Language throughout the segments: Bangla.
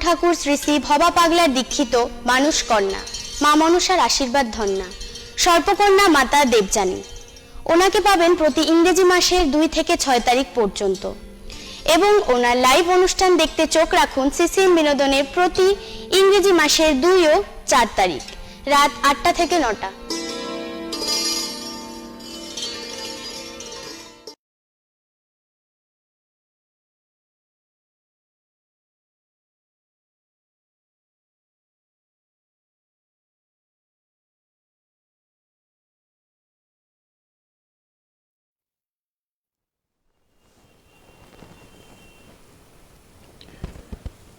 ঠাকুর শ্রী শ্রী ভবা পাগলার দীক্ষিত মানুষ কন্যা মা মনসার আশীর্বাদ ধন্যা সর্পকন্যা মাতা দেবযানী। ওনাকে পাবেন প্রতি ইংরেজি মাসের 2 থেকে 6 তারিখ পর্যন্ত এবং ওনার লাইভ অনুষ্ঠান দেখতে চোখ রাখুন সিসিএম বিনোদনের প্রতি ইংরেজি মাসের 2 ও 4 তারিখ রাত 8টা থেকে 9টা।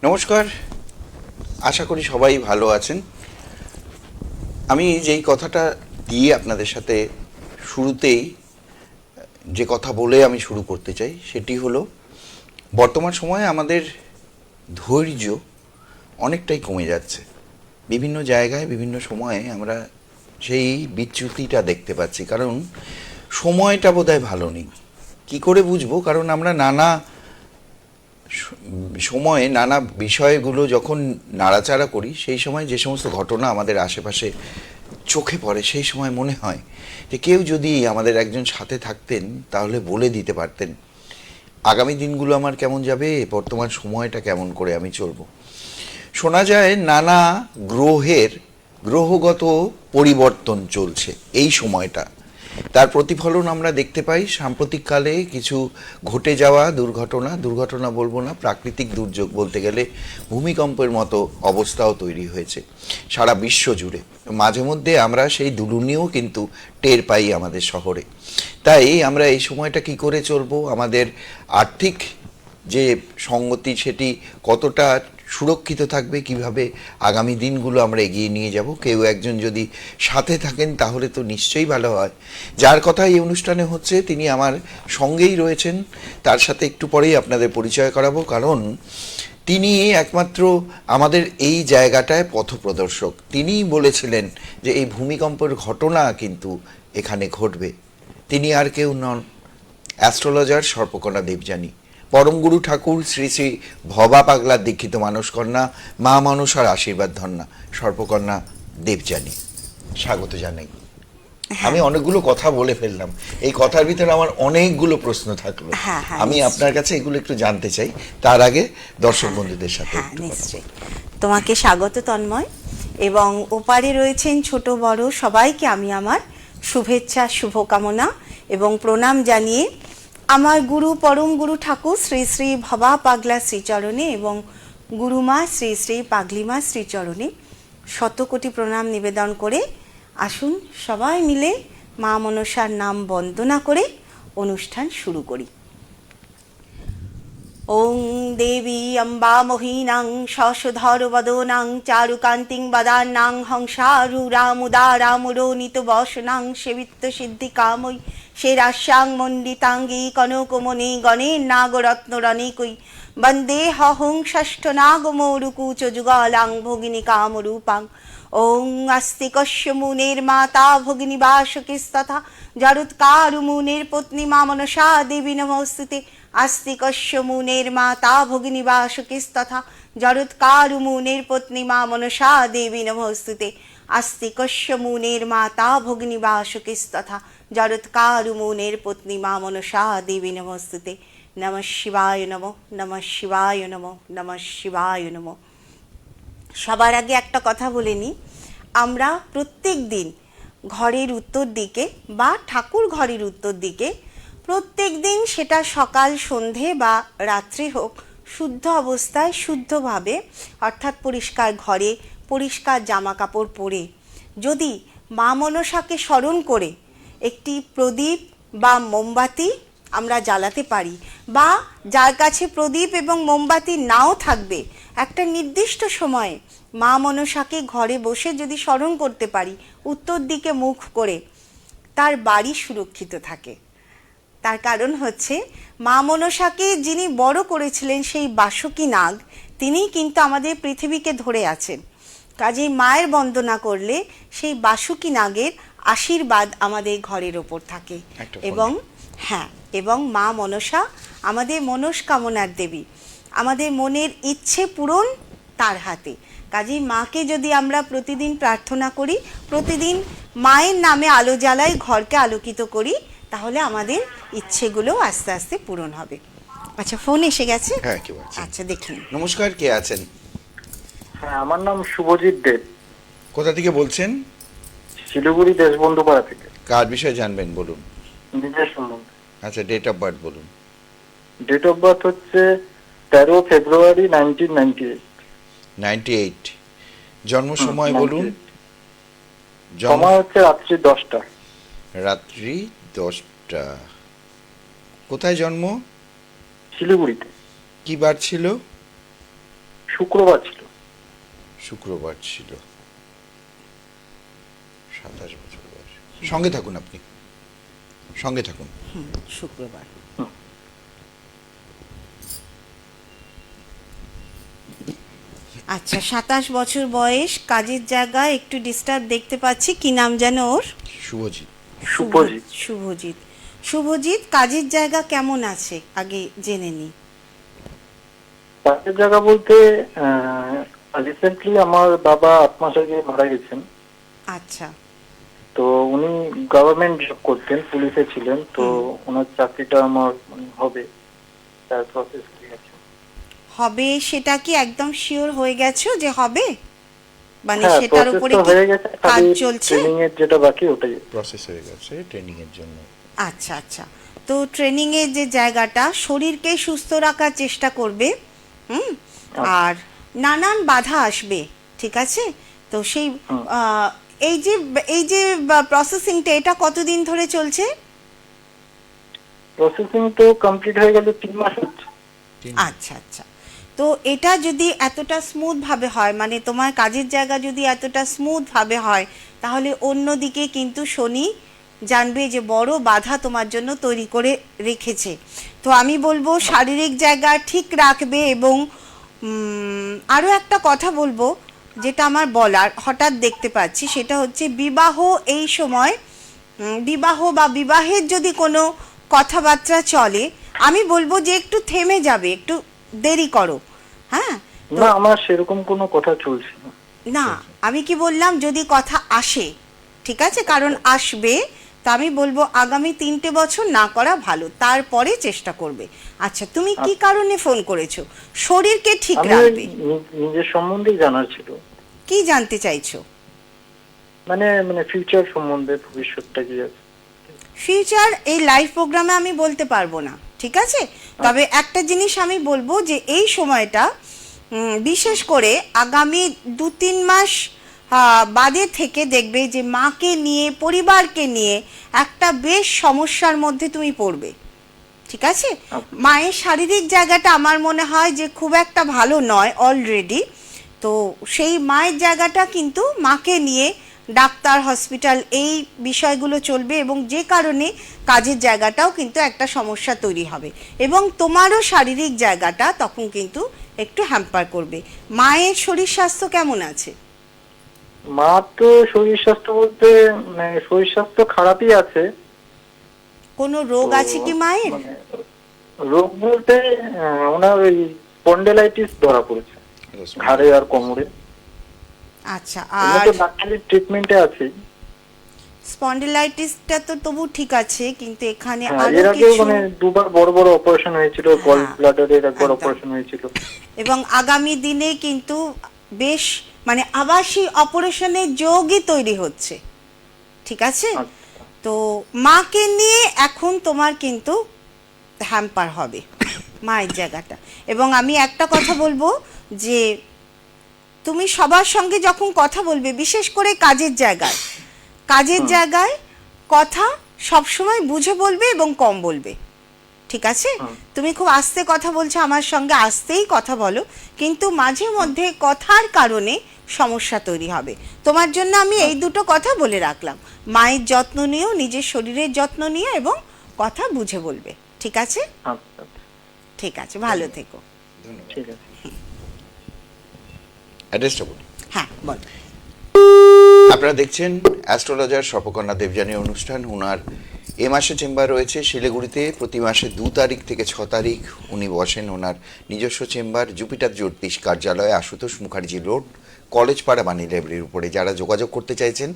নমস্কার, আশা করি সবাই ভালো আছেন। আমি যেই কথাটা দিয়ে আপনাদের সাথে শুরুতেই যে কথা বলে আমি শুরু করতে চাই সেটি হলো বর্তমান সময়ে আমাদের ধৈর্য অনেকটাই কমে যাচ্ছে। বিভিন্ন জায়গায় বিভিন্ন সময়ে আমরা সেই বিচ্যুতিটা দেখতে পাচ্ছি, কারণ সময়টা বোধহয় ভালো নেই। কী করে বুঝবো? কারণ আমরা নানা সময়ে নানা বিষয়গুলো যখন নাড়াচাড়া করি, সেই সময় যে সমস্ত ঘটনা আমাদের আশেপাশে চোখে পড়ে, সেই সময় মনে হয় যে কেউ যদি আমাদের একজন সাথে থাকতেন তাহলে বলে দিতে পারতেন আগামী দিনগুলো আমার কেমন যাবে, বর্তমান সময়টা কেমন করে আমি চলবো। শোনা যায় নানা গ্রহগত পরিবর্তন চলছে এই সময়টা, তার প্রতিফলন আমরা দেখতে পাই সাম্প্রতিককালে কিছু ঘটে যাওয়া দুর্ঘটনা বলবো না, প্রাকৃতিক দুর্যোগ বলতে গেলে ভূমিকম্পের মতো অবস্থাও তৈরি হয়েছে সারা বিশ্ব জুড়ে। মাঝে মধ্যে আমরা সেই দুলুনিও কিন্তু টের পাই আমাদের শহরে। তাই আমরা এই সময়টা কি করে চলবো, আমাদের আর্থিক যে সঙ্গতি সেটি কতটা সুরক্ষিত থাকবে, কিভাবে আগামী দিনগুলো আমরা এগিয়ে নিয়ে যাব, কেউ একজন যদি সাথে থাকেন তাহলে তো নিশ্চয়ই ভালো হয়। যার কথা এই অনুষ্ঠানে হচ্ছে তিনি আমার সঙ্গেই রয়েছেন, তার সাথে একটু পরেই আপনাদের পরিচয় করাবো, কারণ তিনি একমাত্র আমাদের এই জায়গাটায় পথপ্রদর্শক। তিনিই বলেছিলেন যে এই ভূমিকম্পের ঘটনা কিন্তু এখানে ঘটবে। তিনি আর কেউ নন, অ্যাস্ট্রোলজার সর্পকন্যা দেবযানী, পরমগুরু ঠাকুর শ্রী শ্রী ভবা পাগলার দীক্ষিত মানুষ কন্যা মা মনসার আশীর্বাদ ধন্যা সর্পকন্যা দেবযানী। স্বাগত জানাই। আমি অনেকগুলো কথা বলে ফেললাম, এই কথার ভিতরে আমার অনেকগুলো প্রশ্ন থাকলো। আমি আপনার কাছে এগুলো একটু জানতে চাই, তার আগে দর্শক বন্ধুদের সাথে। নিশ্চয়ই তোমাকে স্বাগত তন্ময়, এবং ওপারে রয়েছেন ছোট বড় সবাইকে আমি আমার শুভেচ্ছা শুভকামনা এবং প্রণাম জানিয়ে আমার গুরু পরম গুরু ঠাকুর শ্রী শ্রী ভবা পাগলা শ্রীচরণে এবং গুরুমা শ্রী শ্রী পাগলিমা শ্রীচরণে শতকোটি প্রণাম নিবেদন করে আসুন সবাই মিলে মা মনসার নাম বন্দনা করে অনুষ্ঠান শুরু করি। ওং দেবী অম্বা মোহিনাং শশধর বদনাং চারুকান্তিং বদানাং হংসারুরামুদারামুরোনিত বসনাং সেবিত্ব সিদ্ধি কামৈ শেরাশ্যাং মণ্ডিতাঙ্গী কনকমণি গণের নাগরত্নরণিকৈ বন্দে হং ষষ্ঠ নাগমৌরুকুচ যুগলাং ভগিনী কামরূপাং। ওং আস্তিকস্য মুনের মাতা ভগিনী বাসকিস্তথা জরুৎকারু মুনের পত্নী মা মনসা দেবী নমস্তুতে। আস্তিকস্য মুনের মাতা ভগিনী বাসকিস্তথা জরুৎকারু মুনের পত্নী মা মনসা দেবী নমস্তুতে। আস্তিকস্য মুনের মাতা ভগিনী বাসকিস্তথা জরৎকারু মুনের পত্নী মা মনসা দেবী নমস্তুতে। নমঃ শিবায় নমঃ, নমঃ শিবায় নমঃ, নমঃ শিবায় নমঃ। সবার আগে একটা কথা বলে নিই, আমরা প্রত্যেক দিন ঘরের উত্তর দিকে বা ঠাকুর ঘরের উত্তর দিকে প্রত্যেক দিন, সেটা সকাল সন্ধে বা রাত্রি হোক, শুদ্ধ অবস্থায় শুদ্ধভাবে অর্থাৎ পরিষ্কার ঘরে পরিষ্কার জামা কাপড় পরে যদি মা মনসাকে স্মরণ করে একটি প্রদীপ বা মোমবাতি আমরা জ্বালাতে পারি, বা যার কাছে প্রদীপ এবং মোমবাতি নাও থাকবে একটা নির্দিষ্ট সময়ে মা মনসাকে ঘরে বসে যদি স্মরণ করতে পারি উত্তর দিকে মুখ করে, তার বাড়ি সুরক্ষিত থাকে। তার কারণ হচ্ছে মা মনসাকে যিনি বড় করেছিলেন সেই বাসুকী নাগ, তিনিই কিন্তু আমাদের পৃথিবীকে ধরে আছেন। কাজেই মায়ের বন্দনা করলে সেই বাসুকী নাগের আশীর্বাদ আমাদের ঘরের ওপর থাকে। এবং মা মনসা আমাদের মনস্কামনার দেবী, আমাদের মনের ইচ্ছে পূরণ তার হাতে। কাজেই মাকে যদি আমরা প্রতিদিন প্রার্থনা করি, প্রতিদিন মায়ের নামে আলো জ্বালাই, ঘরকে আলোকিত করি, তাহলে আমাদের ইচ্ছেগুলো আস্তে আস্তে পূরণ হবে। আচ্ছা, ফোন এসে গেছে। হ্যাঁ, কে বলছেন? আচ্ছা, দেখুন। নমস্কার, কে আছেন? হ্যাঁ, আমার নাম শুভজিৎ দেব, কোথা থেকে বলছেন? শিলিগুড়ি দেশবন্ধু পাড়া থেকে। কার বিষয়ে জানবেন বলুন? নিজের সম্বন্ধে। আচ্ছা, ডেট অফ বার্থ বলুন। ডেট অফ বার্থ হচ্ছে 13 ফেব্রুয়ারি 1998। 98। জন্ম সময় বলুন। জন্ম সময় হচ্ছে রাত্রি 10টা। রাত্রি 10টা। কোথায় জন্ম? শিলিগুড়িতে। কি বার ছিল? শুক্রবার ছিল। শুক্রবার ছিল। 27 বছর বয়স। সঙ্গে থাকুন, আপনি সঙ্গে থাকুন। শুক্রবার। আচ্ছা, 27 বছর বয়স, কাজের জায়গায় একটু ডিস্টার্ব দেখতে পাচ্ছি। কি নাম যেন ওর? শুভজিৎ। শুভজিৎ। শুভজিৎ। শুভজিৎ, কাজের জায়গা কেমন আছে আগে জেনে নি। কাজের জায়গা বলতে রিসেন্টলি আমার বাবা 8 মাস আগে মারা গেছেন। আচ্ছা। তো উনি গভর্নমেন্ট জব করতেন, পুলিশে ছিলেন। তো ওনার চাকরিটা আমার হবে, তার প্রসেস হয়ে গেছে। হবে সেটা কি একদম শিওর হয়ে গেছো যে হবে? মানে হ্যাঁ, সেটার উপরে কি হয়ে গেছে, কাজ খালি চলছে? ট্রেনিং এর যেটা বাকি ওটাই। প্রসেস হয়ে গেছে ট্রেনিং এর জন্য। আচ্ছা আচ্ছা, তো ট্রেনিং এর যে জায়গাটা, শরীরকে সুস্থ রাখার চেষ্টা করবে। আর নানান বাধা আসবে, ঠিক আছে? তো সেই এই যে প্রসেসিংটা, এটা কতদিন ধরে চলছে? প্রসেসিং তো কমপ্লিট হয়ে গেল 3 মাস হচ্ছে। আচ্ছা আচ্ছা, তো এটা যদি এতটা স্মুথ ভাবে হয়, মানে তোমার কাজের জায়গা যদি এতটা স্মুথ ভাবে হয়, তাহলে অন্যদিকে কিন্তু শনি জানবে যে বড় বাধা তোমার জন্য তৈরি করে রেখেছে। তো আমি বলবো শারীরিক জায়গা ঠিক রাখবে। এবং আরও একটা কথা বলবো, যেটা আমার বলার হঠাৎ দেখতে পাচ্ছি, সেটা হচ্ছে বিবাহ। এই সময় বিবাহ বা বিবাহের যদি কোনো কথাবার্তা চলে, আমি বলবো যে একটু থেমে যাবে, একটু দেরি করো। হ্যাঁ, না, আমার সেরকম কোনো কথা চলছে না। না, আমি কি বললাম, যদি কথা আসে, ঠিক আছে, কারণ আসবে, তো আমি বলবো আগামী 3টে বছর না করা ভালো, তারপরে চেষ্টা করবে। আচ্ছা, তুমি কি কারণে ফোন করেছো? শরীরকে ঠিক আমি রাখবে। নিজের সম্বন্ধেই জানার ছিল। কি জানতে চাইছো? মানে ফিউচার সম্বন্ধে, ভবিষ্যৎটা কি আছে। ফিউচার এই লাইভ প্রোগ্রামে আমি বলতে পারবো না, ঠিক আছে? তবে একটা জিনিস আমি বলবো যে এই সময়টা বিশেষ করে আগামী 2-3 মাস বাদে থেকে দেখবে যে মাকে নিয়ে, পরিবারকে নিয়ে একটা বেশ সমস্যার মধ্যে তুমি পড়বে, ঠিক আছে? মায়ের শারীরিক জায়গাটা আমার মনে হয় যে খুব একটা ভালো নয় অলরেডি। তো সেই মায়ের জায়গাটা কিন্তু মাকে নিয়ে ডাক্তার, হসপিটাল, এই বিষয়গুলো চলবে, এবং যে কারণে কাজের জায়গাটাও কিন্তু একটা সমস্যা তৈরি হবে, এবং তোমারও শারীরিক জায়গাটা তখন কিন্তু একটু হ্যাম্পার করবে। মায়ের শরীর স্বাস্থ্য কেমন আছে? মা তো শরীর স্বাস্থ্য বলতে শরীর স্বাস্থ্য খারাপই আছে। কোনো রোগ আছে কি মায়ের? রোগ বলতে ওনার ওই স্পন্ডেলাইটিস ধরা পড়েছে ঘাড়ে আর কোমরে। আচ্ছা, উনি আর তো ডাক্তারি ট্রিটমেন্টে আছে। স্পন্ডিলাইটিসটা তো তবু ঠিক আছে, কিন্তু এখানে হ্যাঁ, আরো এর আগে কিছু, দুবার বড় বড় অপারেশন হয়েছিল, গল ব্লাডারের একবার একদম। অপারেশন হয়েছিল। এবং আগামী দিনে কিন্তু বেশ মানে আবাসী অপারেশনের যোগই তৈরি হচ্ছে, ঠিক আছে? তো মাকে নিয়ে এখন তোমার কিন্তু হ্যাম্পার হবে মায়ের জায়গাটা। এবং আমি একটা কথা বলবো যে তুমি সবার সঙ্গে যখন কথা বলবে, বিশেষ করে কাজের জায়গায় কথা সবসময় বুঝে বলবে এবং কম বলবে, ঠিক আছে? তুমি খুব আস্তে কথা বলছো, আমার সঙ্গে আস্তেই কথা বলো, কিন্তু মাঝে মধ্যে কথার কারণে সমস্যা তৈরি হবে। তোমার জন্য আমি এই দুটো কথা বলে রাখলাম, মায়ের যত্ন নিও, নিজের শরীরের যত্ন নিও, এবং কথা বুঝে বলবে, ঠিক আছে? আচ্ছা, ঠিক আছে, ভালো থেকো। ধন্যবাদ। ঠিক আছে। অ্যাড্রেসটা বলুন। হ্যাঁ, বলো। আপনারা দেখছেন অ্যাস্ট্রোলজার স্বপকর্ণা দেবযানী অনুষ্ঠান। ওনার এ মাসে চেম্বার রয়েছে শিলিগুড়িতে। প্রতি মাসে 2 তারিখ থেকে 6 তারিখ উনি বসেন। ওনার নিজস্ব চেম্বার জুপিটার জ্যোতিষ কার্যালয়, আশুতোষ মুখার্জি রোড, কলেজ পাড়া, বাণী লাইব্রেরির উপরে। যারা যোগাযোগ করতে চাইছেন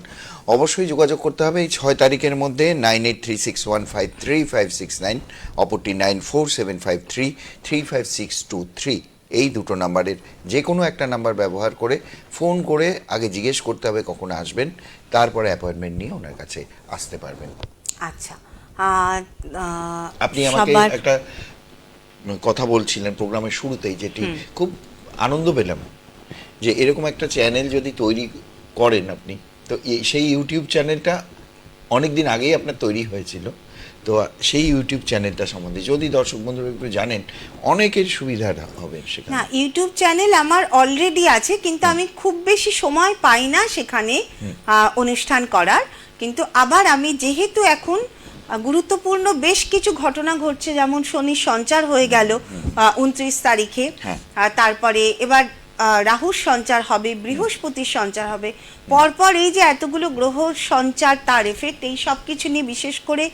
অবশ্যই যোগাযোগ করতে হবে এই 6 তারিখের মধ্যে। 9836153569, অপরটি 9475335623। এই দুটো নাম্বারের যে কোনো একটা নাম্বার ব্যবহার করে ফোন করে আগে জিজ্ঞেস করতে হবে কখন আসবেন, তারপরে অ্যাপয়েন্টমেন্ট নিয়ে ওনার কাছে আসতে পারবেন। আচ্ছা, আপনি আমাকে একটা কথা বলছিলেন প্রোগ্রামের শুরুতেই, যেটি খুব আনন্দ পেলাম, যে এরকম একটা চ্যানেল যদি তৈরি করেন আপনি, তো সেই ইউটিউব চ্যানেলটা অনেক দিন আগেই আপনার তৈরি হয়েছিল। তো সেই ইউটিউব চ্যানেলটা সম্বন্ধে যদি দর্শক বন্ধুরা একটু জানেন, অনেকের সুবিধা হবে সেখানে। না, ইউটিউব চ্যানেল আমার অলরেডি আছে, কিন্তু আমি খুব বেশি সময় পাই না সেখানে অনুষ্ঠান করার। কিন্তু আবার আমি যেহেতু এখন গুরুত্বপূর্ণ বেশ কিছু ঘটনা ঘটছে, যেমন শনির সঞ্চার হয়ে গেল 29 তারিখে, তারপরে এবার রাহুর সঞ্চার হবে, বৃহস্পতির সঞ্চার হবে, পরপর এই যে এতগুলো গ্রহ সঞ্চার, তার এফেক্ট, এই সব কিছু নিয়ে বিশেষ করে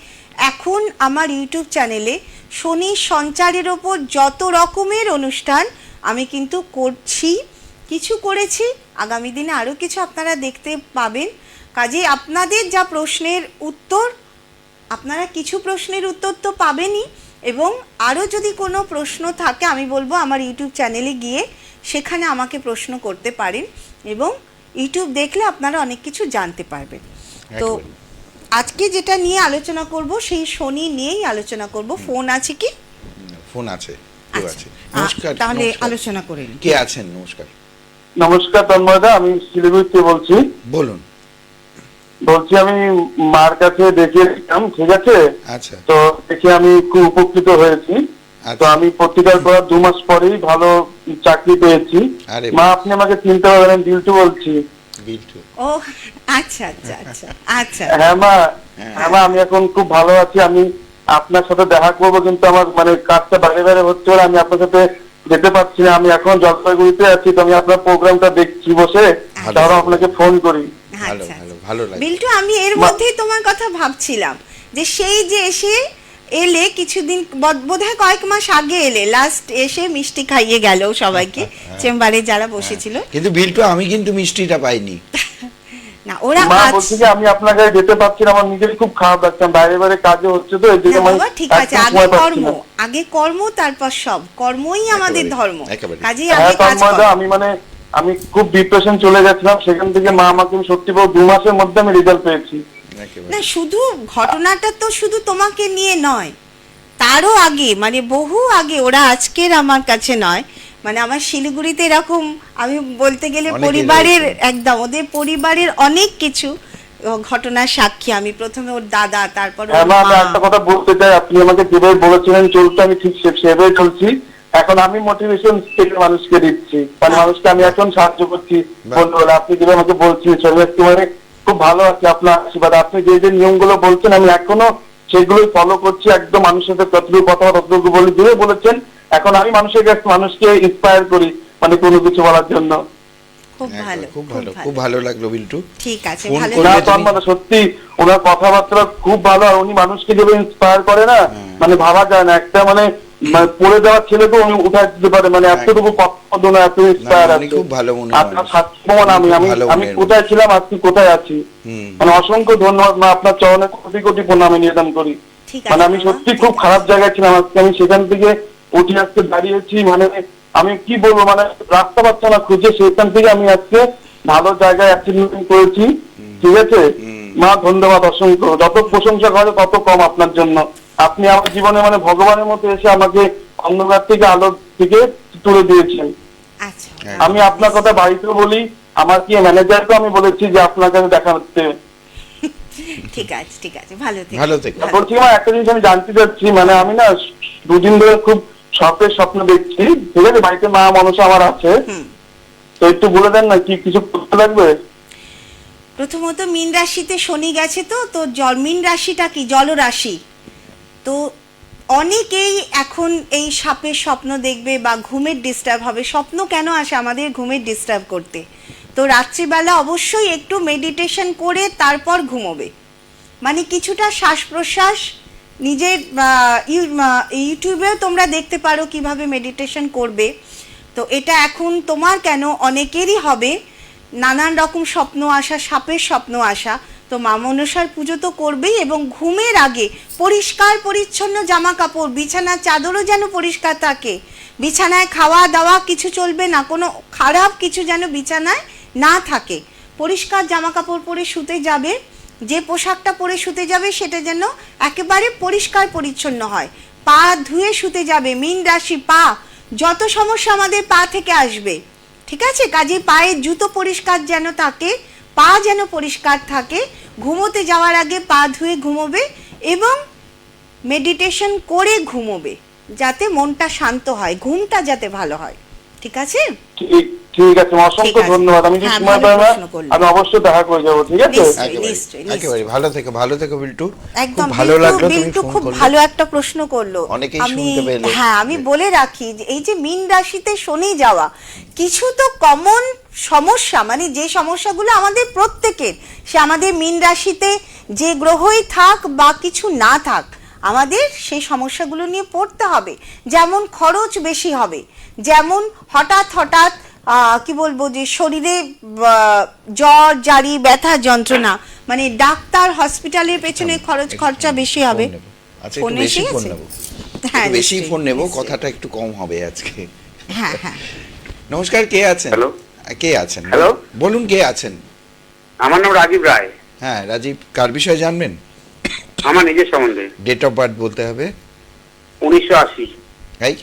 এখন আমার ইউটিউব চ্যানেলে শনির সঞ্চারের ওপর যত রকমের অনুষ্ঠান আমি কিন্তু করছি, কিছু করেছি, আগামী দিনে আরও কিছু আপনারা দেখতে পাবেন। কাজে আপনাদের যা প্রশ্নের উত্তর, আপনারা কিছু প্রশ্নের উত্তর তো পাবেনই, এবং আরও যদি কোনো প্রশ্ন থাকে আমি বলবো আমার ইউটিউব চ্যানেলে গিয়ে সেখানে আমাকে প্রশ্ন করতে পারেন, এবং ইউটিউব দেখলে আপনারা অনেক কিছু জানতে পারবেন। তো আজকে যেটা নিয়ে আলোচনা করব সেই শনি নিয়েই আলোচনা করব। ফোন আছে কি? ফোন আছে, কেউ আছে। নমস্কার, তাহলে আলোচনা করে নিন। কে আছেন? নমস্কার। নমস্কার তন্ময়দা, আমি শিলিগুড়ি থেকে বলছি। বলুন। বলছি আমি মার কাছে দেখিয়েছিলাম, ঠিক আছে? আচ্ছা। তো দেখে আমি খুব উপকৃত হয়েছি। তো আমি পত্রিকার পর 2 মাস পরেই ভালো চাকরি পেয়েছি। মা, আপনি আমাকে চিনতে পারবেন, বিল্টু বলছি। বিল্টু? ও আচ্ছা আচ্ছা আচ্ছা আচ্ছা। হ্যাঁ মা, হ্যাঁ মা, আমি এখন খুব ভালো আছি। আমি আপনার সাথে দেখা করবো, কিন্তু আমার মানে কাজটা বাইরে বাইরে হচ্ছে বলে আমি আপনার সাথে যেতে পারছি না। আমি এখন জলপাইগুড়িতে আছি, তো আমি আপনার প্রোগ্রামটা দেখছি বসে, তারপর আপনাকে ফোন করি। ভালো ভালো ভালো লাগে। বিল্টু, আমি এর মধ্যেই তোমার কথা ভাবছিলাম যে সেই যে এসে এলে কিছুদিন, বোধহয় কয়েক মাস আগে এলে, লাস্ট এসে মিষ্টি খাইয়ে গেল সবাইকে, চেম্বারে যারা বসেছিল। কিন্তু বিল্টু, আমি কিন্তু মিষ্টিটা পাইনি। না, ওরা মা বলছি যে আমি আপনার কাছে যেতে পারছি না, আমার নিজের খুব খারাপ লাগছে, বাইরে বাইরে কাজে হচ্ছে তো এই জন্য। ঠিক আছে, আগে কর্ম তারপর সব, কর্মই আমাদের ধর্ম। কাজেই আগে কাজ করো। আমি খুব ডিপ্রেশন চলে গেছিলাম, সেখান থেকে মা আমাকে সত্যি বল 2 মাসের মধ্যে আমি রেজাল্ট পেয়েছি। না, শুধু ঘটনাটা তো শুধু তোমাকে নিয়ে নয়, তারও আগে, মানে বহু আগে, ওরা আজকের আমার কাছে নয়, মানে আমার শিলিগুড়িতে এরকম আমি বলতে গেলে পরিবারের একদম, ওদের পরিবারের অনেক কিছু ঘটনার সাক্ষী আমি। প্রথমে ওর দাদা, তারপর আমি একটা কথা বলতে চাই, আপনি আমাকে যেভাবে বলেছিলেন চলতে, আমি ঠিক সেভাবে চলছি। এখন আমি মোটিভেশন থেকে মানুষকে দিচ্ছি, মানে মানুষকে আমি এখন সাহায্য করছি বলতে বলে। আপনি যেভাবে আমাকে বলছেন সেভাবে মানে খুব ভালো আছে, আপনার আশীর্বাদ। আপনি যে যে নিয়মগুলো বলছেন আমি এখনো সেগুলোই ফলো করছি, একদম মানুষের সাথে কতটুকু কথা ততটুকু বলে দিয়ে বলেছেন। এখন আমি মানুষের কাছে মানুষকে ইন্সপায়ার করি, মানে কোনো কিছু বলার জন্য। খুব ভালো, খুব ভালো, খুব ভালো লাগলো বিল্টু। ঠিক আছে, ভালো। সত্যি ওনার কথাবার্তা খুব ভালো, আর উনি মানুষকে যেভাবে ইন্সপায়ার করে না, মানে ভাবা যায় না। একটা মানে পড়ে যাওয়ার ছেলেকে উনি উঠাই দিতে পারে, মানে এতটুকু কথা না, এত ইন্সপায়ার আছে। খুব ভালো মনে আপনার সাক্ষীপ্রমাণ আমি কোথায় ছিলাম, আজকে কোথায় আছি। মানে অসংখ্য ধন্যবাদ মা, আপনার চরণে কোটি কোটি প্রণাম নিবেদন করি। মানে আমি সত্যি খুব খারাপ জায়গায় ছিলাম, আজকে আমি সেখান থেকে উঠে আজকে দাঁড়িয়েছি। মানে আমি কি বলবো, মানে রাস্তা পাচ্ছি না খুঁজে, সেখান থেকে আমি আজকে ভালো জায়গায় অ্যাচিভমেন্ট করেছি। ঠিক আছে মা, ধন্যবাদ অসংখ্য। যত প্রশংসা করে তত কম আপনার জন্য। আপনি আমার জীবনে মানে ভগবানের মতো এসে আমাকে অন্ধকার থেকে আলোর দিকে তুলে দিয়েছেন। আমি আপনার কথা বাড়িতেও বলি, আমার কি ম্যানেজারকে আমি বলেছি যে আপনার কাছে দেখা হচ্ছে। ঠিক আছে, ঠিক আছে, ভালো থেকো। ভালো থেকো। বলছি মা, একটা জিনিস আমি জানতে চাচ্ছি, মানে আমি না 2 দিন ধরে খুব স্বপ্নের স্বপ্ন দেখছি, ঠিক আছে? বাড়িতে মা মনসা আমার আছে, তো একটু বলে দেন না কি কিছু করতে লাগবে? প্রথমত মীন রাশিতে শনি গেছে, তো মীন রাশিটা কি জলরাশি, তো অনেকেই এখন এই সাপের স্বপ্ন দেখবে বা ঘুমের ডিস্টার্ব হবে। স্বপ্ন কেন আসে আমাদের? ঘুমের ডিস্টার্ব করতে। তো রাত্রিবেলা অবশ্যই একটু মেডিটেশন করে তারপর ঘুমোবে, মানে কিছুটা শ্বাস প্রশ্বাস নিজের ইউটিউবেও তোমরা দেখতে পারো কিভাবে মেডিটেশন করবে। তো এটা এখন তোমার কেন অনেকেরই হবে, নানান রকম স্বপ্ন আসা, সাপের স্বপ্ন আসা। তো মা মনসার পুজো তো করবেই, এবং ঘুমের আগে পরিষ্কার পরিচ্ছন্ন জামা কাপড়, বিছানার চাদরও যেন পরিষ্কার থাকে, বিছানায় খাওয়া দাওয়া কিছু চলবে না, কোনো খারাপ কিছু যেন বিছানায় না থাকে। পরিষ্কার জামা কাপড় পরে শুতে যাবে, যে পোশাকটা পরে শুতে যাবে সেটা যেন একেবারে পরিষ্কার পরিচ্ছন্ন হয়। পা ধুয়ে শুতে যাবে, মীন রাশি পা, যত সমস্যা আমাদের পা থেকে আসবে, ঠিক আছে, কাজে পায়ের জুতো পরিষ্কার যেন থাকে, পা যেন পরিষ্কার থাকে। ঘুমোতে যাওয়ার আগে পা ধুয়ে ঘুমোবে এবং মেডিটেশন করে ঘুমোবে, যাতে মনটা শান্ত হয়, ঘুমটা যাতে ভালো হয়, ঠিক আছে? ঠিক আছে, অসংখ্য ধন্যবাদ। আমি যদি সময় পাই না আমি অবশ্যই দেখা করে যাব, ঠিক আছে? একেবারে ভালো থেকো বিল্টু। একদম ভালো লাগলো তুমি বিল্টু ফোন খুব করলে। ভালো একটা প্রশ্ন করলো। অনেকেই শুনতে পেলো। হ্যাঁ, আমি বলে রাখি যে এই যে মীন রাশিতে শনি যাওয়া, কিছু তো কমন সমস্যা, মানে যে সমস্যাগুলো আমাদের প্রত্যেকের, সে আমাদের মীন রাশিতে যে গ্রহই থাক বা কিছু না থাক, আমাদের সেই সমস্যাগুলো নিয়ে পড়তে হবে। যেমন খরচ বেশি হবে, যেমন হঠাৎ হঠাৎ কি বলবো, যে শরীরে জ্বর জারি, ব্যথা যন্ত্রণা, মানে ডাক্তার হসপিটালের পেছনে খরচ খরচা বেশি হবে। আচ্ছা, একটু বেশি ফোন নেব, হ্যাঁ বেশি ফোন নেব, কথাটা একটু কম হবে আজকে। হ্যাঁ হ্যাঁ। নমস্কার, কে আছেন? হ্যালো, কে আছেন? হ্যালো, বলুন কে আছেন? আমার নাম রাজীব রায়। হ্যাঁ রাজীব, কার বিষয়ে জানবেন? আমার নিজের সম্বন্ধে। ডেট অফ বার্থ বলতে হবে। 1980। এই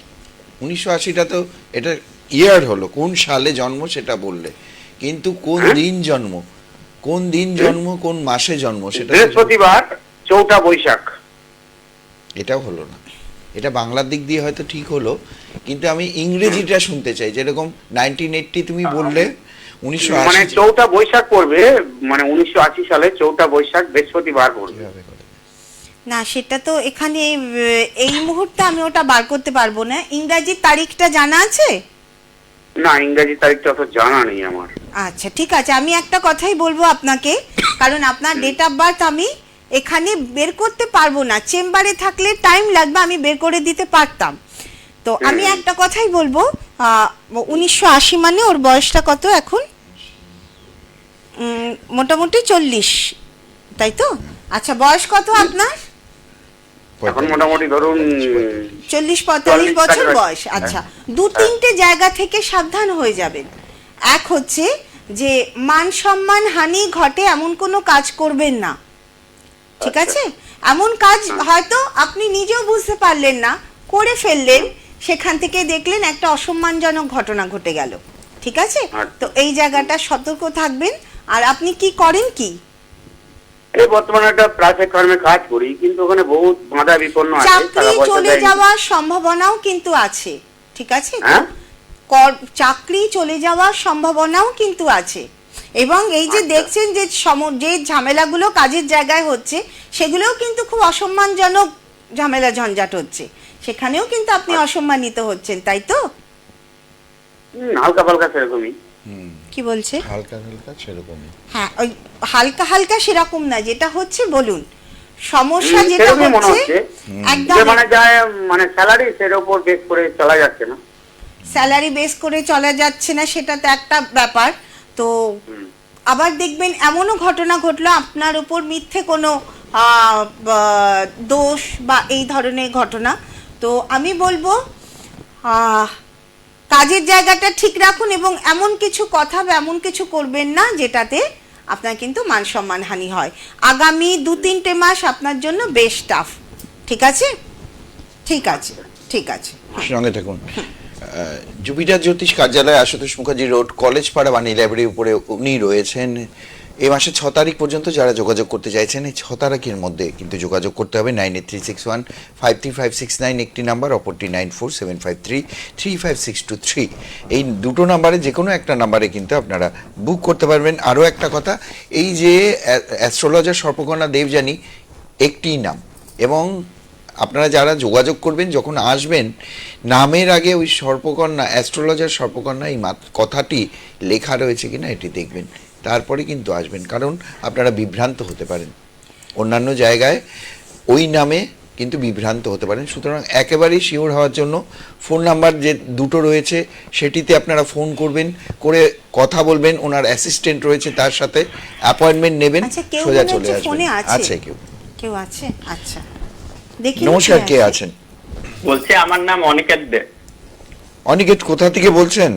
1980টা তো এটা ইয়ার হলো, কোন সালে জন্ম সেটা বললে, কিন্তু কোন দিন জন্ম, কোন দিন জন্ম, কোন মাসে জন্ম সেটা বৃহস্পতিবার 4 বৈশাখ। এটাও হলো না। এটা বাংলার দিক দিয়ে হয়তো ঠিক হলো, কিন্তু আমি ইংরেজিটা শুনতে চাই। যেরকম 1980 তুমি বললে, 1980 মানে 4 বৈশাখ পড়বে, মানে 1980 সালে 4 বৈশাখ বৃহস্পতিবার পড়বে। না, সেটা তো এখানে এই মুহূর্তে আমি ওটা বার করতে পারবো না। ইংরাজি তারিখটা জানা আছে? না, ইংরেজি তারিখটা তো জানা নেই আমার। আচ্ছা ঠিক আছে, আমি একটা কথাই বলবো আপনাকে, কারণ আপনার ডেট অফ বার্থ আমি এখানে বের করতে পারবো না, চেম্বারে থাকলে টাইম লাগবে, আমি বের করে দিতে পারতাম। তো আমি একটা কথাই বলবো, 1980 মানে ওর বয়সটা কত এখন? মোটামুটি 40, তাই তো? আচ্ছা, বয়স কত আপনার? এখন মোটামুটি ধরুন 40-45 বছর বয়স। আচ্ছা, 2-3টে জায়গা থেকে সাবধান হয়ে যাবেন। এক হচ্ছে যে মান সম্মান হানি ঘটে এমন কোনো কাজ করবেন না, ঠিক আছে? এমন কাজ হয়তো আপনি নিজেও বুঝতে পারলেন না, করে ফেললেন, সেখান থেকে দেখলেন একটা অসম্মানজনক ঘটনা ঘটে গেল, ঠিক আছে? তো এই জায়গাটা সতর্ক থাকবেন। আর আপনি কি করেন কি? এই বর্তমানে একটা প্রাইভেট ফার্মে কাজ করি, কিন্তু ওখানে বহুত বাধা বিপন্ন আছে। চাকরি চলে যাওয়ার সম্ভাবনাও কিন্তু আছে, ঠিক আছে? চাকরি চলে যাওয়ার সম্ভাবনাও কিন্তু আছে। এবং এই যে দেখছেন যে যে ঝামেলাগুলো কাজের জায়গায় হচ্ছে, সেগুলোও কিন্তু খুব অসম্মানজনক ঝামেলা ঝঞ্ঝাট হচ্ছে, সেখানেও কিন্তু আপনি অসম্মানিত হচ্ছেন, তাই তো? হালকা পালকা সেরকমই। কি বলছে? হালকা হালকা সেরকমই। হ্যাঁ, ওই হালকা হালকা সেরকম না, যেটা হচ্ছে বলুন সমস্যা যেটা হচ্ছে একদম মানে যায়, মানে স্যালারি সের উপর বেস করে চলা যাচ্ছে না, স্যালারি বেস করে চলা যাচ্ছে না, সেটা তো একটা ব্যাপার। তো আবার দেখবেন এমনও ঘটনা ঘটলো আপনার উপর মিথ্যে কোনো দোষ বা এই ধরনের ঘটনা। তো আমি বলবো কাজের জায়গাটা ঠিক রাখুন, এবং এমন কিছু কথা বা এমন কিছু করবেন না যেটাতে আপনার কিন্তু মান সম্মান হানি হয়। আগামী 2-3টে মাস আপনার জন্য বেশ টাফ, ঠিক আছে? ঠিক আছে, ঠিক আছে, সঙ্গে থাকুন। জুপিটার জ্যোতিষ কার্যালয়, আশুতোষ মুখার্জি রোড, কলেজ পাড়া, বাণী লাইব্রেরির উপরে উনি রয়েছেন। এই মাসের 6 তারিখ পর্যন্ত যারা যোগাযোগ করতে চাইছেন, এই 6 তারিখের মধ্যে কিন্তু যোগাযোগ করতে হবে। 9836153569 একটি নাম্বার, অপরটি 9475335623। এই দুটো নাম্বারে যে কোনো একটা নাম্বারে কিন্তু আপনারা বুক করতে পারবেন। আরও একটা কথা, এই যে অ্যাস্ট্রোলজার সর্পকন্যা দেবযানী একটি নাম, এবং আপনারা যারা যোগাযোগ করবেন যখন আসবেন, নামের আগে ওই সর্পকন্যা, অ্যাস্ট্রোলজার সর্পকন্যা এই কথাটি লেখা রয়েছে কিনা এটি দেখবেন, তারপরে কিন্তু আসবেন, কারণ আপনারা বিভ্রান্ত হতে পারেন। অন্যান্য জায়গায় ওই নামে কিন্তু বিভ্রান্ত হতে পারেন। সুতরাং একেবারেই শিওর হওয়ার জন্য ফোন নাম্বার যে দুটো রয়েছে সেটিতে আপনারা ফোন করবেন, করে কথা বলবেন, ওনার অ্যাসিস্ট্যান্ট রয়েছে তার সাথে অ্যাপয়েন্টমেন্ট নেবেন, আচ্ছা, কেউ সোজা মনে চলে হচ্ছে আসবেন। ফোনে আছে? আছে কেউ? আছে? আচ্ছা, দেখি। নমস্কার, কে আছেন? বলছি আমার নাম অনিকেত দে। অনিকেত, কোথা থেকে বলছেন?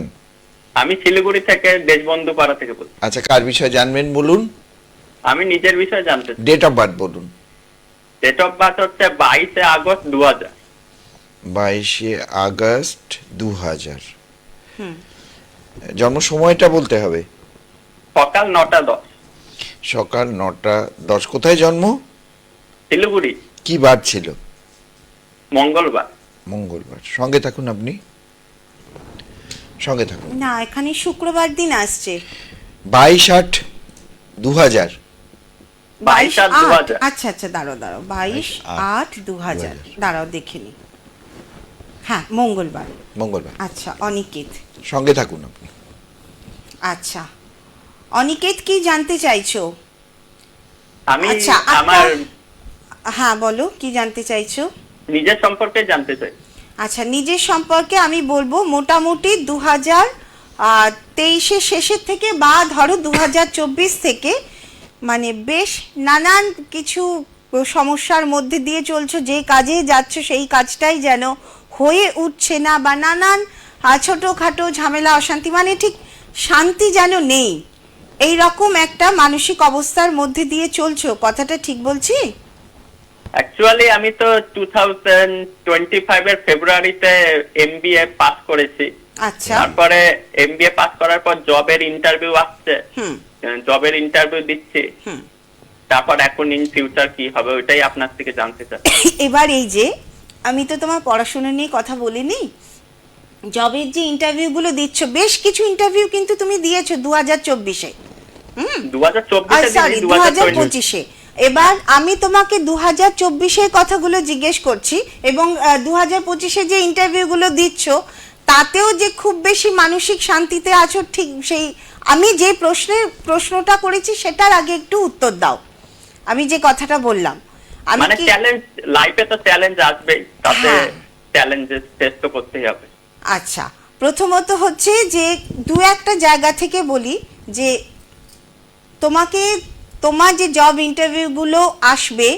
আমি শিলিগুড়ি থেকে দেশবন্ধু পাড়া থেকে বলছি। আচ্ছা, কার বিষয়ে জানবেন বলুন? আমি নিজের বিষয়ে জানতে চাই। ডেট অফ বার্থ বলুন। ডেট অফ বার্থ হচ্ছে 22 আগস্ট 2000। 22 আগস্ট 2000। জন্ম সময়টা বলতে হবে। সকাল 9:10। সকাল 9:10। কোথায় জন্ম? শিলিগুড়ি। কি বার ছিল? মঙ্গলবার। মঙ্গলবার। সঙ্গে থাকুন, আপনি সঙ্গে থাকুন। না, এখানে শুক্রবার দিন আসছে। 22/8/2000। 22/8/2000। আচ্ছা আচ্ছা, দাঁড়াও 22/8/2000। দাঁড়াও দেখে নি। হ্যাঁ, মঙ্গলবার। আচ্ছা, অনিকেত সঙ্গে থাকুন আপনি। আচ্ছা, অনিকেত, কি জানতে চাইছো? আমি আচ্ছা, আমার হ্যাঁ বলো, কি জানতে চাইছো? নিজের সম্পর্কে জানতে চাই। আচ্ছা, নিজের সম্পর্কে আমি বলবো মোটামুটি 2023-এর শেষের থেকে বা ধরো 2024 থেকে মানে বেশ নানান কিছু সমস্যার মধ্যে দিয়ে চলছো। যে কাজে যাচ্ছ সেই কাজটাই যেন হয়ে উঠছে না, বা নানান ছোটোখাটো ঝামেলা, অশান্তি, মানে ঠিক শান্তি যেন নেই, এই রকম একটা মানসিক অবস্থার মধ্যে দিয়ে চলছো। কথাটা ঠিক বলছি? অ্যাকচুয়ালি আমি তো 2025 এর ফেব্রুয়ারিতে এমবিএ পাস করেছি। আচ্ছা, তারপরে এমবিএ পাস করার পর জবের ইন্টারভিউ আসছে, জবের ইন্টারভিউ দিচ্ছি। তারপর এখন ইন ফিউচার কি হবে ওইটাই আপনার থেকে জানতে চাই। এবার এই যে আমি তো তোমার পড়াশোনা নিয়ে কথা বলিনি, জবের যে ইন্টারভিউগুলো দিচ্ছ, বেশ কিছু ইন্টারভিউ কিন্তু তুমি দিয়েছো 2024-এ। 2025-এ। এবার আমি তোমাকে 2024-এর কথাগুলো জিজ্ঞেস করছি, এবং 2025-এ যে ইন্টারভিউগুলো দিচ্ছ তাতেও যে খুব বেশি মানসিক শান্তিতে আছো, ঠিক সেই আমি যে প্রশ্নটা করেছি সেটার আগে একটু উত্তর দাও। আমি যে কথাটা বললাম, আমি মানে চ্যালেঞ্জ, লাইফে তো চ্যালেঞ্জ আসবেই, তাতে চ্যালেঞ্জেস ফেস তো করতেই হবে। আচ্ছা, প্রথমত হচ্ছে যে দু একটা জায়গা থেকে বলি যে তোমাকে, তোমার যে জব ইন্টারভিউগুলো আসবে,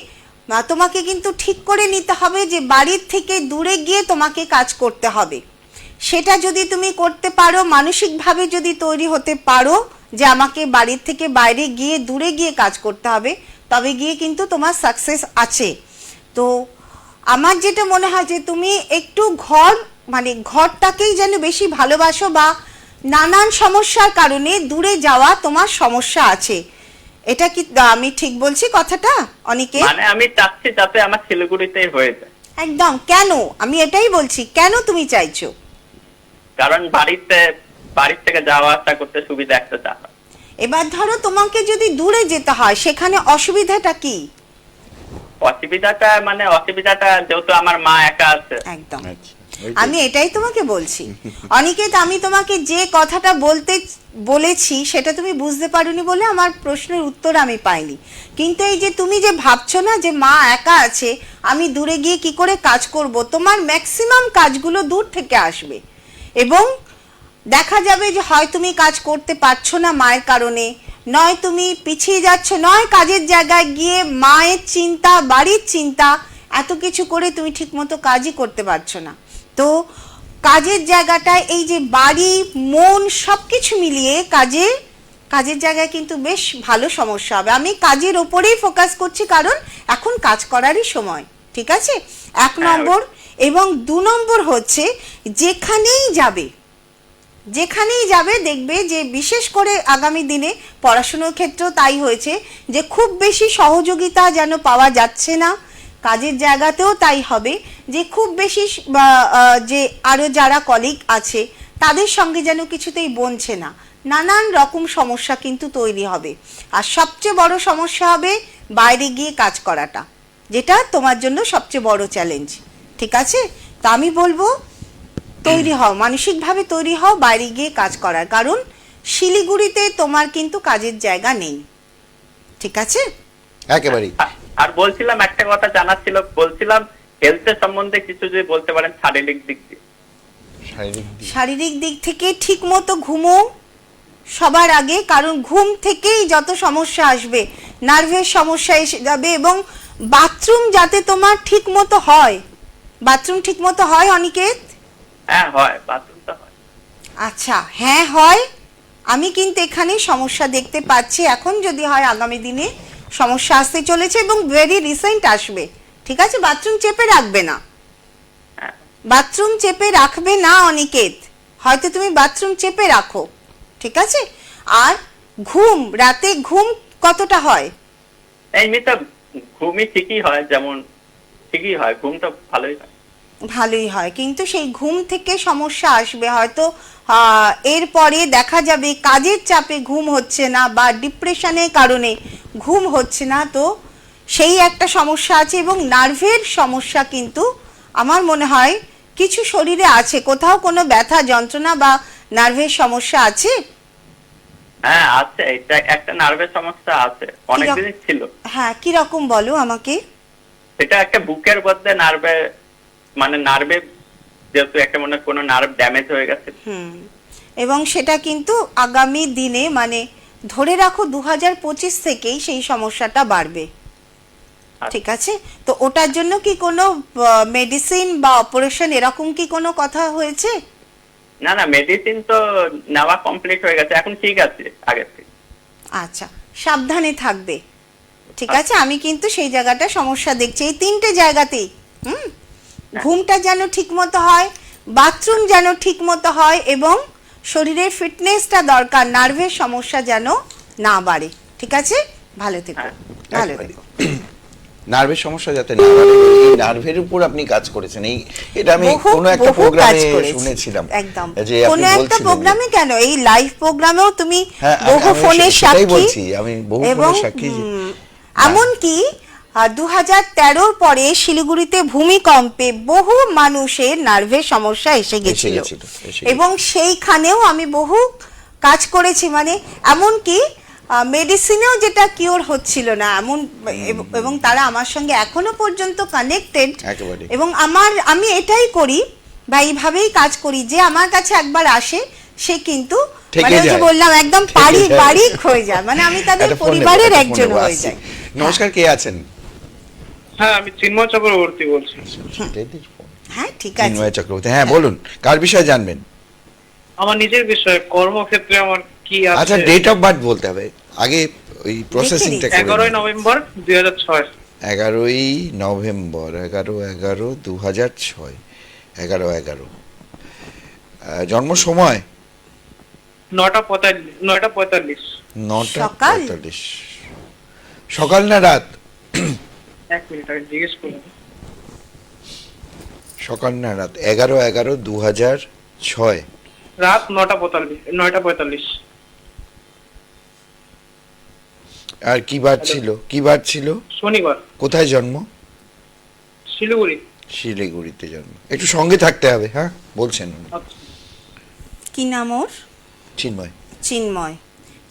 তোমাকে কিন্তু ঠিক করে নিতে হবে যে বাড়ির থেকে দূরে গিয়ে তোমাকে কাজ করতে হবে। সেটা যদি তুমি করতে পারো, মানসিকভাবে যদি তৈরি হতে পারো যে আমাকে বাড়ির থেকে বাইরে গিয়ে দূরে গিয়ে কাজ করতে হবে, তবে গিয়ে কিন্তু তোমার সাকসেস আছে। তো আমার যেটা মনে হয় যে তুমি একটু ঘরটাকেই যেন বেশি ভালোবাসো, বা নানান সমস্যার কারণে দূরে যাওয়া তোমার সমস্যা আছে। এটা কি আমি ঠিক বলছি কথাটা অনিকে? মানে আমি চাচ্ছি যাতে আমার শিলিগুড়িতেই হয়ে যায়। একদম। কেন? আমি এটাই বলছি, কেন তুমি চাইছো? কারণ বাড়ির থেকে যাওয়া আসা করতে সুবিধা একটা চাই। এবার ধরো তোমাকে যদি দূরে যেতে হয়, সেখানে অসুবিধাটা কি? অসুবিধাটা যেহেতু আমার মা একা আছে। একদম, আমি এটাই তোমাকে বলছি অনিকেত। আমি তোমাকে যে কথাটা বলেছি সেটা তুমি বুঝতে পারোনি বলে আমার প্রশ্নের উত্তর আমি পাইনি। কিন্তু এই যে তুমি যে ভাবছো না যে মা একা আছে, আমি দূরে গিয়ে কি করে কাজ করব, তোমার ম্যাক্সিমাম কাজগুলো দূর থেকে আসবে, এবং দেখা যাবে যে হয় তুমি কাজ করতে পারছো না মায়ের কারণে, নয় তুমি পিছিয়ে যাচ্ছ, নয় কাজের জায়গায় গিয়ে মায়ের চিন্তা, বাড়ির চিন্তা, এত কিছু করে তুমি ঠিকমতো কাজই করতে পারছো না। তো কাজের জায়গাটায় এই যে বাড়ি, মন, সব কিছু মিলিয়ে কাজের জায়গায় কিন্তু বেশ ভালো সমস্যা হবে। আমি কাজের ওপরেই ফোকাস করছি, কারণ এখন কাজ করারই সময়। ঠিক আছে, 1 নম্বর। এবং 2 নম্বর হচ্ছে যেখানেই যাবে দেখবে যে বিশেষ করে আগামী দিনে পড়াশোনার ক্ষেত্রেও তাই হয়েছে, যে খুব বেশি সহযোগিতা যেন পাওয়া যাচ্ছে না। কাজের জায়গাতেও তাই হবে, যে খুব বেশি যে আরও যারা কলিগ আছে তাদের সঙ্গে যেন কিছুতেই বনছে না, নানান রকম সমস্যা কিন্তু তৈরি হবে। আর সবচেয়ে বড় সমস্যা হবে বাইরে গিয়ে কাজ করাটা। যেটা তোমার জন্য সবচেয়ে বড় চ্যালেঞ্জ। ঠিক আছে, তা আমি বলবো তৈরি হও, মানসিকভাবে তৈরি হও বাইরে গিয়ে কাজ করার, কারণ শিলিগুড়িতে তোমার কিন্তু কাজের জায়গা নেই। ঠিক আছে, একেবারেই। আর বলছিলাম একটা কথা জানার ছিল, বলছিলাম হেলথের সম্বন্ধে কিছু যদি বলতে পারেন শারীরিক দিক দিয়ে। শারীরিক দিক থেকে ঠিক মতো ঘুমো সবার আগে, কারণ ঘুম থেকেই যত সমস্যা আসবে, নার্ভের সমস্যা এসে যাবে। এবং বাথরুম যাতে তোমার ঠিক মতো হয়, বাথরুম ঠিক মতো হয় অনিকেত? হ্যাঁ হয়, বাথরুমটা হয়। আচ্ছা, হ্যাঁ হয়। আমি কিন্তু এখানে সমস্যা দেখতে পাচ্ছি, এখন যদি হয় আগামী দিনে সমস্যা আসতে চলেছে এবং ভেরি রিসেন্ট আসবে। ঠিক আছে, বাথরুম চেপে রাখবে না, বাথরুম চেপে রাখবে না অনিকেত, হয়তো তুমি বাথরুম চেপে রাখো। ঠিক আছে, আর ঘুম, রাতে ঘুম কতটা হয়? এমনিতে ঘুমই ঠিকই হয়, যেমন ঠিকই হয়, ঘুমটা ভালোই হয়। ভালোই হয়, কিন্তু সেই ঘুম থেকে সমস্যা আসবে হয়তো। এরপরে দেখা যাবে কাজের চাপে ঘুম হচ্ছে না বা ডিপ্রেশনের কারণে ঘুম হচ্ছে না, তো সেই একটা সমস্যা আছে। এবং নার্ভের সমস্যা কিন্তু আমার মনে হয় কিছু শরীরে আছে, কোথাও কোনো ব্যথা যন্ত্রণা বা নার্ভের সমস্যা আছে? হ্যাঁ আছে, এটা একটা নার্ভের সমস্যা আছে, অনেকদিনই ছিল। হ্যাঁ, কি রকম বলো আমাকে। সেটা একটা বুকের মধ্যে নার্ভে, মানে নার্ভে যেহেতু একটা মনে কোনো নার্ভ ড্যামেজ হয়ে গেছে। এবং সেটা কিন্তু আগামী দিনে মানে ধরে রাখো 2025 থেকেই সেই সমস্যাটা বাড়বে। ঠিক আছে, তো ওটার জন্য কি কোনো মেডিসিন বা অপারেশন এরকম কি কোনো কথা হয়েছে? না না, মেডিসিন তো নেওয়া কমপ্লিট হয়ে গেছে, এখন ঠিক আছে আগের থেকে। আচ্ছা, সাবধানে থাকবে। ঠিক আছে, আমি কিন্তু সেই জায়গাটা সমস্যা দেখছি এই তিনটে জায়গাতেই। ঘুমটা যেন ঠিক মতো হয়, বাথরুম যেন ঠিক মতো হয়, এবং শরীরের ফিটনেসটা দরকার, নার্ভের সমস্যা যেন না বাড়ে। ঠিক আছে, ভালো থেকো, ভালো থেকো। নার্ভের সমস্যা যাতে না বাড়ে, এই নার্ভের উপর আপনি কাজ করেছেন, এই এটা আমি কোনো একটা প্রোগ্রামে শুনেছিলাম। একদম, যে কোনো একটা প্রোগ্রামে কেন, এই লাইভ প্রোগ্রামেও তুমি বহু ফোনের সাক্ষী, আমি বহু ফোনের সাক্ষী। এমনকি 2013 পরে শিলিগুড়িতে ভূমিকম্পে বহু মানুষের নার্ভের সমস্যা এসে গেছিল, এবং সেইখানেও আমি বহু কাজ করেছি। মানে এমনকি মেডিসিনেও যেটা কিওর হচ্ছিল না এমন, এবং তারা আমার সঙ্গে এখনো পর্যন্ত কানেক্টেড। এবং আমি এটাই করি বা এইভাবেই কাজ করি, যে আমার কাছে একবার আসে সে কিন্তু মানে যে বললাম একদম পারিবারিক হয়ে যায়, মানে আমি তাদের পরিবারের একজন হয়ে যাই। নমস্কার, কে আছেন? হ্যাঁ, আমি চিন্ময় চক্রবর্তী বলছি। হ্যাঁ, ঠিক আছে, চিন্ময় চক্রবর্তী, হ্যাঁ বলুন, কার বিষয়ে জানবেন? আমার নিজের বিষয়ে, কর্মক্ষেত্রে আমার কি আছে। আচ্ছা, ডেট অফ বার্থ বলতে হবে আগে, ওই প্রসেসিংটা করে। 11 নভেম্বর 2006। 11 নভেম্বর 11/2006, 11/11। জন্ম সময় 9:45। 9:45। সকাল না রাত? এক মিনিট আগে জিজ্ঞেস করুন। সকাল না রাত? 11/11/2006, রাত 9:45। আর কি বার ছিল? কি বার ছিল? শনিবার। কোথায় জন্ম? শিলিগুড়ি। শিলিগুড়িতে জন্ম। একটু সঙ্গে থাকতে হবে, হ্যাঁ বলছেন। কি নাম ওর? চিন্ময়।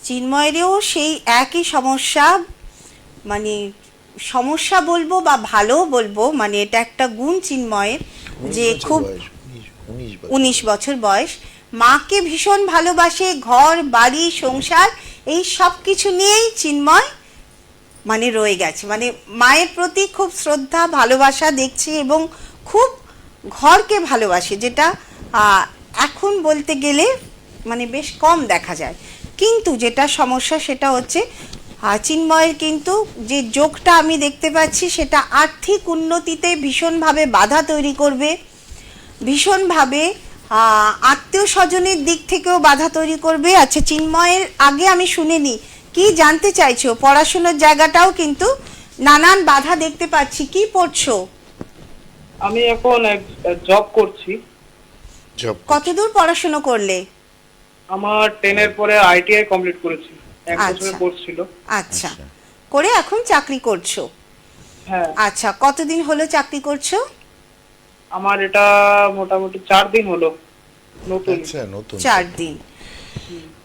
চিন্ময়েরও সেই একই সমস্যা, মানে সমস্যা বলবো বা ভালো বলবো, মানে এটা একটা গুণ চিন্ময়ের, যে খুব 19 বছর বয়স, মাকে ভীষণ ভালোবাসে, ঘর বাড়ি সংসার এই সব কিছু নিয়েই চিন্ময় মানে রয়ে গেছে, মানে মায়ের প্রতি খুব শ্রদ্ধা ভালোবাসা দেখছি, এবং খুব ঘরকে ভালোবাসে, যেটা এখন বলতে গেলে মানে বেশ কম দেখা যায়। কিন্তু যেটা সমস্যা সেটা হচ্ছে চিন্ময়ের কিন্তু যে যোগটা আমি দেখতে পাচ্ছি সেটা আর্থিক উন্নতিতে ভীষণভাবে বাধা তৈরি করবে, ভীষণভাবে আত্মীয় স্বজনের দিক থেকেও বাধা তৈরি করবে। আচ্ছা, চিন্ময়ের আগে আমি শুনিনি, কি জানতে চাইছো? পড়াশোনার জায়গাটাও কিন্তু নানান বাধা দেখতে পাচ্ছি, কি পড়ছো? আমি এখন জব করছি। কতদূর পড়াশোনা করলে? আমার 10 এর পরে আইটিআই কমপ্লিট করেছি, 1 বছরের কোর্স ছিল। আচ্ছা, করে এখন চাকরি করছো? হ্যাঁ আচ্ছা, কতদিন হলো চাকরি করছো? আমার এটা মোটামুটি 4 দিন হলো নতুন। আচ্ছা, নতুন 4 দিন।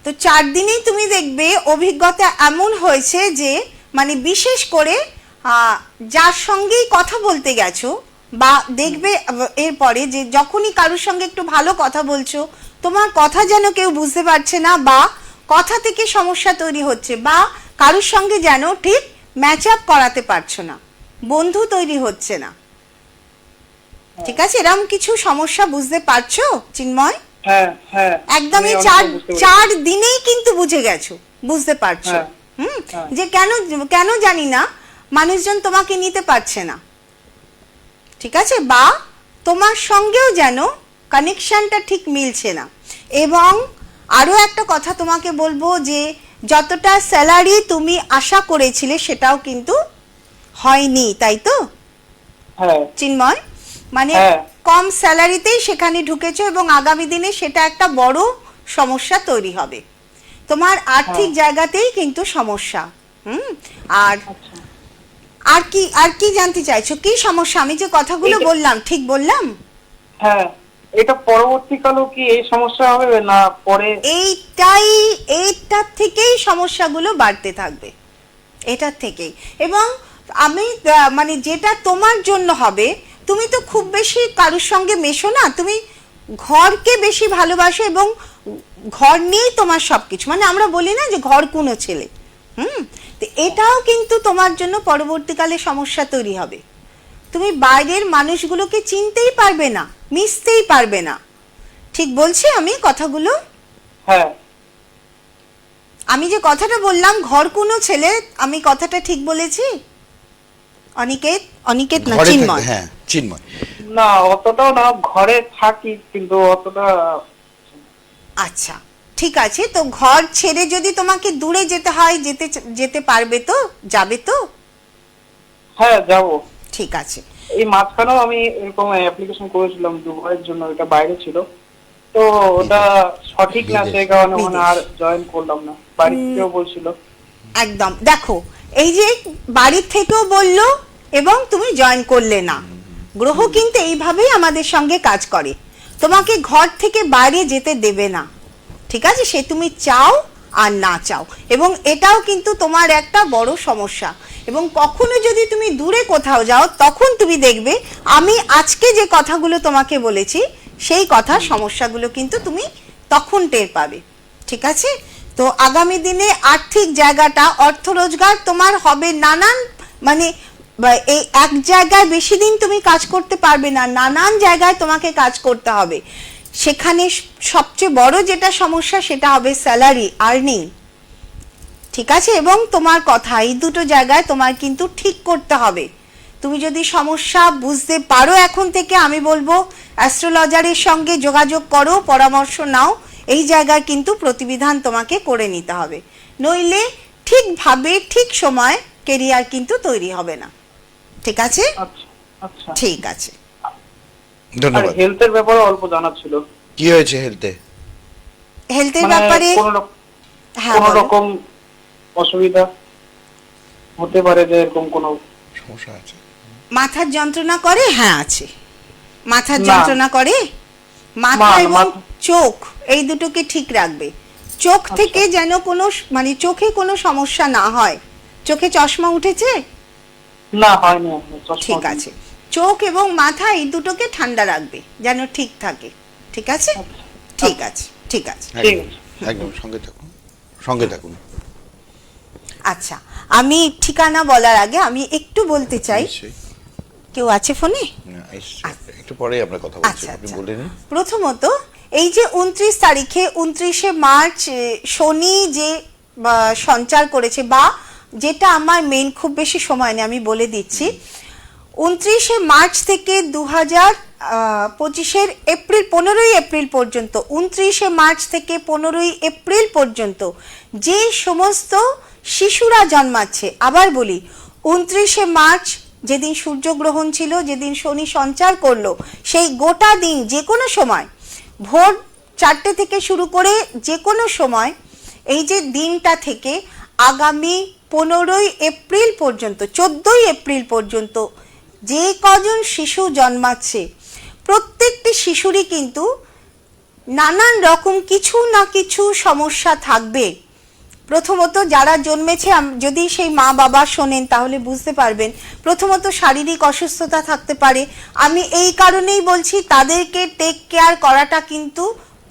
তো 4 দিনেই তুমি দেখবে অভিজ্ঞতা এমন হয়েছে যে মানে বিশেষ করে যার সঙ্গেই কথা বলতে গেছো বা দেখবে এরপরে যে যখনই কারোর সঙ্গে একটু ভালো কথা বলছো, তোমার কথা যেন কেউ বুঝতে পারছে না, বা কথা থেকে সমস্যা তৈরি হচ্ছে, বা কারোর সঙ্গে যেন ঠিক ম্যাচ আপ করাতে পারছো না, বন্ধু তৈরি হচ্ছে না। ঠিক আছে, এরকম কিছু সমস্যা বুঝতে পারছো চিন্ময়? হ্যাঁ হ্যাঁ, একদমই আমি অনেকটা বুঝতে পেরেছি। 4 দিনেই কিন্তু বুঝে গেছো, বুঝতে পারছো। হ্যাঁ, হ্যাঁ। যে কেন জানি না মানুষজন তোমাকে নিতে পারছে না, ঠিক আছে, বা তোমার সঙ্গেও যেন কানেকশনটা ঠিক মিলছে না। এবং আরো একটা কথা তোমাকে বলবো যে যতটা স্যালারি তুমি আশা করেছিলে সেটাও কিন্তু হয়নি, তাই তো হ্যাঁ চিন্ময়? মানে হ্যাঁ। কম স্যালারিতেই সেখানে ঢুকেছো এবং আগামী দিনে সেটা একটা বড় সমস্যা তৈরি হবে। তোমার আর্থিক জায়গাতেই কিন্তু সমস্যা। আর আচ্ছা। আর কি জানতে চাইছো, কি সমস্যা? আমি যে কথাগুলো বললাম ঠিক বললাম? হ্যাঁ, এটা পরবর্তীকালেও কি এই সমস্যা হবে না পরে? এইটার থেকেই সমস্যাগুলো বাড়তে থাকবে, এটার থেকেই। এবং আমি মানে যেটা তোমার জন্য হবে, তুমি তো খুব বেশি কারোর সঙ্গে মেশো না, তুমি ঘরকে বেশি ভালোবাসো এবং ঘর নিয়েই তোমার সবকিছু, মানে আমরা বলি না যে ঘর কোনো ছেলে। তো এটাও কিন্তু তোমার জন্য পরবর্তীকালে সমস্যা তৈরি হবে। তুমি বাইরের মানুষগুলোকে চিনতেই পারবে না, মিশতেই পারবে না। ঠিক বলছি আমি কথাগুলো? হ্যাঁ, আমি যে কথাটা বললাম ঘর কোনো ছেলে, আমি কথাটা ঠিক বলেছি? অনিকেত না ঘরে চিন্ময়? হ্যাঁ, চিন্ময়। না অতটাও না, ঘরে থাকি কিন্তু অতটা। আচ্ছা ঠিক আছে, তো ঘর ছেড়ে যদি তোমাকে দূরে যেতে হয়, যেতে পারবে তো? যাবে তো? হ্যাঁ যাব। ঠিক আছে। এই মাঝখানেও আমি এরকম অ্যাপ্লিকেশন করেছিলাম দুবাইয়ের জন্য, এটা বাইরে ছিল, তো ওটা সঠিক না, সেই কারণে মানে আর জয়েন করলাম না। বাড়ি থেকেও বলছিল। একদম, দেখো এই যে বাড়ির থেকেও বললো এবং তুমি জয়েন করলে না, গ্রহ কিন্তু এইভাবেই আমাদের সঙ্গে কাজ করে, তোমাকে ঘর থেকে বাইরে যেতে দেবে না। ঠিক আছে, সে তুমি চাও আর না চাও। এবং এটাও কিন্তু তোমার একটা বড় সমস্যা। এবং কখনো যদি তুমি দূরে কোথাও যাও, তখন তুমি দেখবে আমি আজকে যে কথাগুলো তোমাকে বলেছি সেই কথার সমস্যাগুলো কিন্তু তুমি তখন টের পাবে। ঠিক আছে, তো আগামী দিনে আর্থিক জায়গাটা, অর্থ রোজগার তোমার হবে নানান, মানে এই এক জায়গায় বেশি দিন তুমি কাজ করতে পারবে না, নানান জায়গায় তোমাকে কাজ করতে হবে। সেখানে সবচেয়ে বড় যেটা সমস্যা সেটা হবে স্যালারি, আর্নিং। ঠিক আছে, এবং তোমার কথা, এই দুটো জায়গায় তোমার কিন্তু ঠিক করতে হবে। তুমি যদি সমস্যা বুঝতে পারো এখন থেকে, আমি বলবো অ্যাস্ট্রোলজারের সঙ্গে যোগাযোগ করো, পরামর্শ নাও। এই জায়গায় কিন্তু প্রতিবিধান তোমাকে করে নিতে হবে, নইলে ঠিকভাবে ঠিক সময় কেরিয়ার কিন্তু তৈরি হবে না। ঠিক আছে? আচ্ছা আচ্ছা, ঠিক আছে, ধন্যবাদ। হেলথের ব্যাপারে অল্প জানার ছিল। কি হয়েছে হেলথে? হেলথের ব্যাপারে হ্যাঁ কোন বলো। রকম অসুবিধা হতে পারে, যে এরকম কোনো সমস্যা আছে? মাথার যন্ত্রণা করে? হ্যাঁ আছে, মাথার না। যন্ত্রণা করে। মাথা না, এবং চোখ এই দুটোকে ঠিক রাখবে। চোখ থেকে যেন কোনো মানে চোখে কোনো সমস্যা না হয়। চোখে চশমা উঠেছে? না হয়নি এখনো, চশমা ঠিক নেই। আছে, চোখ এবং মাথা এই দুটোকে ঠান্ডা রাখবে যেন ঠিক থাকে। ঠিক আছে, ঠিক আছে, ঠিক আছে। ঠিক একদম, আছে। একদম সঙ্গে থাকুন, সঙ্গে থাকুন। আচ্ছা, আমি ঠিকানা বলার আগে আমি একটু বলতে চাই, নিশ্চয়ই। কেউ আছে ফোনে? না, একটু পরে আমরা কথা বলছি, আচ্ছা, আপনি আচ্ছা। বলে নিন। প্রথমত এই যে 29 তারিখে 29শে মার্চ শনি যে সঞ্চার করেছে, বা যেটা আমার মেইন, খুব বেশি সময় নেই আমি বলে দিচ্ছি, 29শে মার্চ থেকে 2025-এর এপ্রিল, 15ই এপ্রিল পর্যন্ত, 29শে মার্চ থেকে 15ই এপ্রিল পর্যন্ত যে সমস্ত শিশুরা জন্মাচ্ছে, আবার বলি 29শে মার্চ যেদিন সূর্যগ্রহণ ছিল, যেদিন শনি সঞ্চার করলো, সেই গোটা দিন যে কোনো সময় ভোর 4টে থেকে শুরু করে যে কোনো সময়, এই যে দিনটা থেকে আগামী 15ই এপ্রিল পর্যন্ত 14ই এপ্রিল পর্যন্ত যে কজন শিশু জন্মাচ্ছে প্রত্যেকটি শিশুরই কিন্তু নানান রকম কিছু না কিছু সমস্যা থাকবে। প্রথমত যারা জন্মেছে, যদি সেই মা বাবা শোনেন তাহলে বুঝতে পারবেন, প্রথমত শারীরিক অসুস্থতা থাকতে পারে। আমি এই কারণেই বলছি তাদেরকে টেক কেয়ার করাটা কিন্তু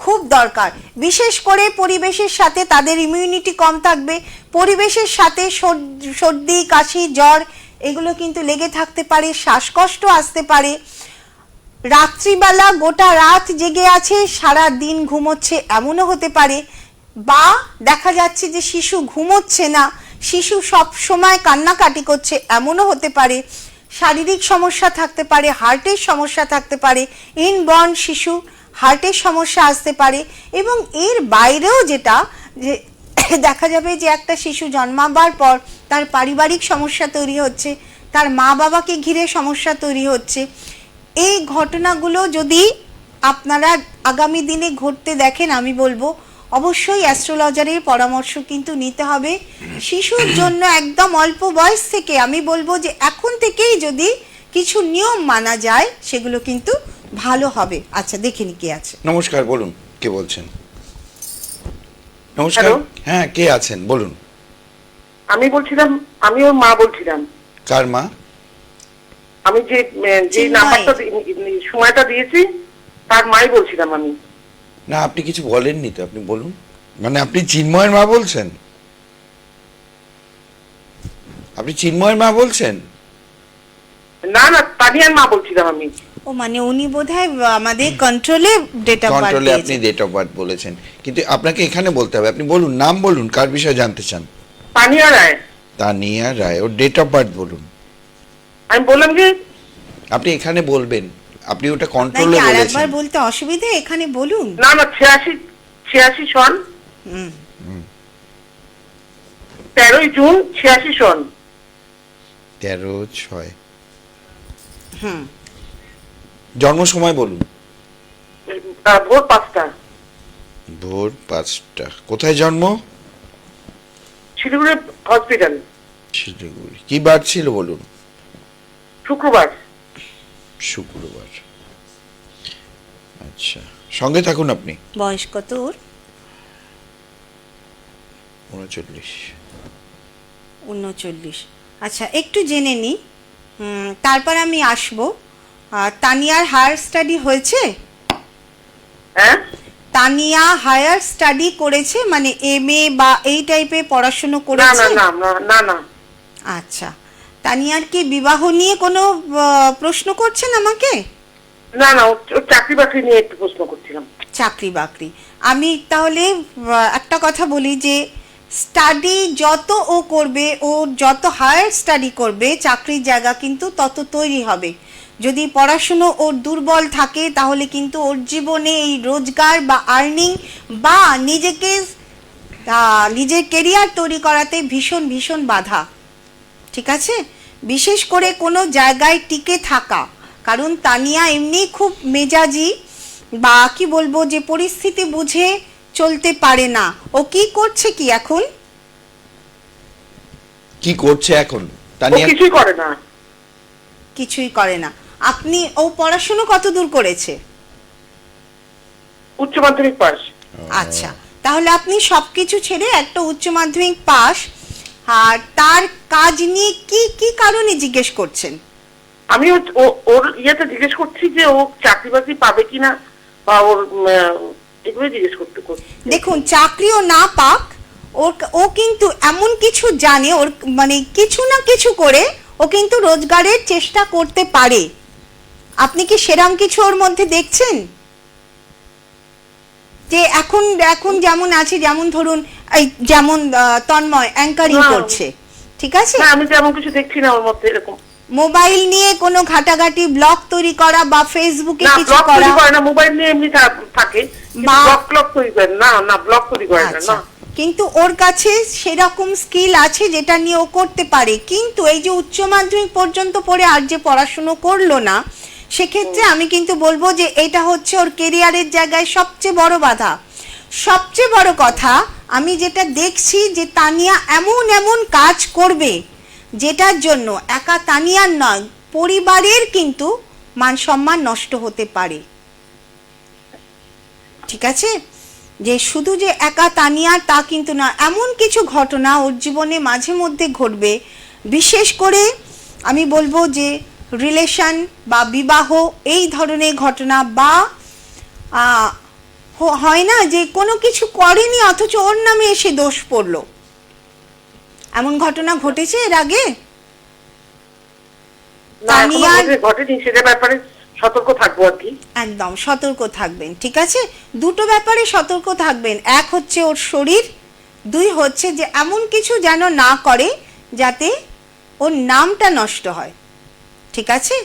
খুব দরকার। বিশেষ করে পরিবেশের সাথে তাদের ইমিউনিটি কম থাকবে, পরিবেশের সাথে সর্দি কাশি জ্বর এগুলো কিন্তু লেগে থাকতে পারে, শ্বাসকষ্ট আসতে পারে, রাত্রিবেলা গোটা রাত জেগে আছে সারা দিন ঘুমোচ্ছে এমনও হতে পারে, বা দেখা যাচ্ছে যে শিশু ঘুমোচ্ছে না, শিশু সব সময় কান্নাকাটি করছে এমনও হতে পারে। শারীরিক সমস্যা থাকতে পারে, হার্টের সমস্যা থাকতে পারে, ইনবর্ন শিশু হার্টের সমস্যা আসতে পারে। এবং এর বাইরেও যেটা যে দেখা যাবে যে একটা শিশু জন্মাবার পর তার পারিবারিক সমস্যা তৈরি হচ্ছে, তার মা বাবাকে ঘিরে সমস্যা তৈরি হচ্ছে। এই ঘটনাগুলো যদি আপনারা আগামী দিনে ঘটতে দেখেন, আমি বলবো অবশ্যই অ্যাস্ট্রোলজারের পরামর্শ কিন্তু নিতে হবে। শিশুর জন্য একদম অল্প বয়স থেকে আমি বলবো যে এখন থেকেই যদি কিছু নিয়ম মানা যায় সেগুলো কিন্তু ভালো হবে। আচ্ছা, দেখিনি কে আছে। নমস্কার, বলুন কে বলছেন? নমস্কার। হ্যাঁ, কে আছেন বলুন। আমি বলছিলাম, আমি ওর মা বলছিলাম। কার মা? আমি যে নাম্বারটা সময়টা দিয়েছি তার মাই বলছিলাম আমি। না, আপনি কিছু বলেননি তো, আপনি বলুন। মানে আপনি চিন্ময়ের মা বলছেন? আপনি চিন্ময়ের মা বলছেন? না না, তানিয়ার মা বলছিলাম আমি। ও মানে উনি বোধহয় আমাদের কন্ট্রোলে ডেট অফ বার্থ কন্ট্রোলে আপনি ডেট অফ বার্থ বলেছেন, কিন্তু আপনাকে এখানে বলতে হবে। আপনি বলুন, নাম বলুন, কার বিষয়ে জানতে চান? তানিয়া রায়। তানিয়া রায়, ওর ডেট অফ বার্থ বলুন। আমি বললাম যে আপনি এখানে বলবেন, আপনি ওটা কন্ট্রোলে বলেছেন। আরেকবার বলতে অসুবিধা, এখানে বলুন। না না, 86 সন। 13ই জুন 86 সন। 13/6। জন্ম সময় বলুন। ভোর 5টা। ভোর 5টা। কোথায় জন্ম? শিলিগুড়ি হসপিটাল। শিলিগুড়ি। কি বার ছিল বলুন? শুক্রবার। শুক্রবার। আচ্ছা, সঙ্গে থাকুন আপনি। বয়স কত ওর? 39। আচ্ছা, একটু জেনে নি, তারপর আমি আসবো। তানিয়ার হায়ার স্টাডি হয়েছে? হ্যাঁ, তানিয়া হায়ার স্টাডি করেছে, মানে এমএ বা এই টাইপের পড়াশোনা না করেছে? না না না না। আচ্ছা, তানিয়ার কি বিবাহ নিয়ে কোনো প্রশ্ন করছেন আমাকে? না না, ওর চাকরি বাকরি নিয়ে একটু প্রশ্ন করছিলাম। চাকরি বাকরি। আমি তাহলে একটা কথা বলি যে স্টাডি যত ও করবে, ও যত হায়ার স্টাডি করবে, চাকরির জায়গা কিন্তু তত তৈরি হবে। যদি পড়াশুনো ওর দুর্বল থাকে তাহলে কিন্তু ওর জীবনে এই রোজগার বা আর্নিং বা নিজের কেরিয়ার তৈরি করাতে ভীষণ ভীষণ বাধা। ঠিক আছে, বিশেষ করে কোনো জায়গায় টিকে থাকা, কারণ তানিয়া এমনি খুব মেজাজি, বা কি বলবো যে পরিস্থিতি বুঝে চলতে পারে না। ও কি করছে কি এখন? কি করছে এখন? তানিয়া কিছুই করে না। কিছুই করে না। আপনি, ও পড়াশোনা কত দূর করেছে? উচ্চ মাধ্যমিক পাস। আচ্ছা, তাহলে আপনি সবকিছু ছেড়ে একটা উচ্চ মাধ্যমিক পাস, আর তার কাজ নিয়ে কি কি কারণে জিজ্ঞেস করছেন? আমি ওর ইয়েতে জিজ্ঞেস করছি যে ও চাকরি বাকরি পাবে কিনা, বা ওর এগুলো জিজ্ঞেস করতে। দেখুন, চাকরিও না পাক, ও কিন্তু এমন কিছু জানে, ওর মানে কিছু না কিছু করে ও কিন্তু রোজগারের চেষ্টা করতে পারে। আপনি কি সেরকম কিছু ওর মধ্যে দেখছেন? যে এখন যেমন আছে, যেমন ধরুন এই যেমন তন্ময় অ্যাঙ্কারিং করছে, ঠিক আছে? আমি তেমন কিছু দেখছি না ওর মধ্যে এরকম। মোবাইল নিয়ে কোনো ঘাটাঘাটি, ব্লগ তৈরি করা বা ফেসবুকে কিছু করা? না, মোবাইল নিয়ে এমনি থাকে, ব্লগ তৈরি করে না। না, ব্লগ তৈরি করে না। কিন্তু ওর কাছে সেরকম স্কিল আছে যেটা নিয়ে ও করতে পারে। কিন্তু এই যে উচ্চ মাধ্যমিক পর্যন্ত পড়ে আর যে পড়াশুনো করলো না, সেক্ষেত্রে আমি কিন্তু বলবো যে এটা হচ্ছে ওর কেরিয়ারের জায়গায় সবচেয়ে বড় বাধা। সবচেয়ে বড় কথা আমি যেটা দেখছি যে তানিয়া এমন এমন কাজ করবে যেটার জন্য একা তানিয়ার নয়, পরিবারের কিন্তু মান সম্মান নষ্ট হতে পারে। ঠিক আছে, যে শুধু যে একা তানিয়ার তা কিন্তু না, এমন কিছু ঘটনা ওর জীবনে মাঝে মধ্যে ঘটবে। বিশেষ করে আমি বলবো যে রিলেশন বা বিবাহ এই ধরনের ঘটনা, বা হয় না যে কোনো কিছু করেনি অথচ ওর নামে এসে দোষ পড়লো, এমন ঘটনা ঘটেছে এর আগে? ঘটেনি, সেটা ব্যাপারে সতর্ক থাকবো আর কি। একদম সতর্ক থাকবেন, ঠিক আছে? দুটো ব্যাপারে সতর্ক থাকবেন, এক হচ্ছে ওর শরীর, দুই হচ্ছে যে এমন কিছু যেন না করে যাতে ওর নামটা নষ্ট হয়। ঠিক আছে,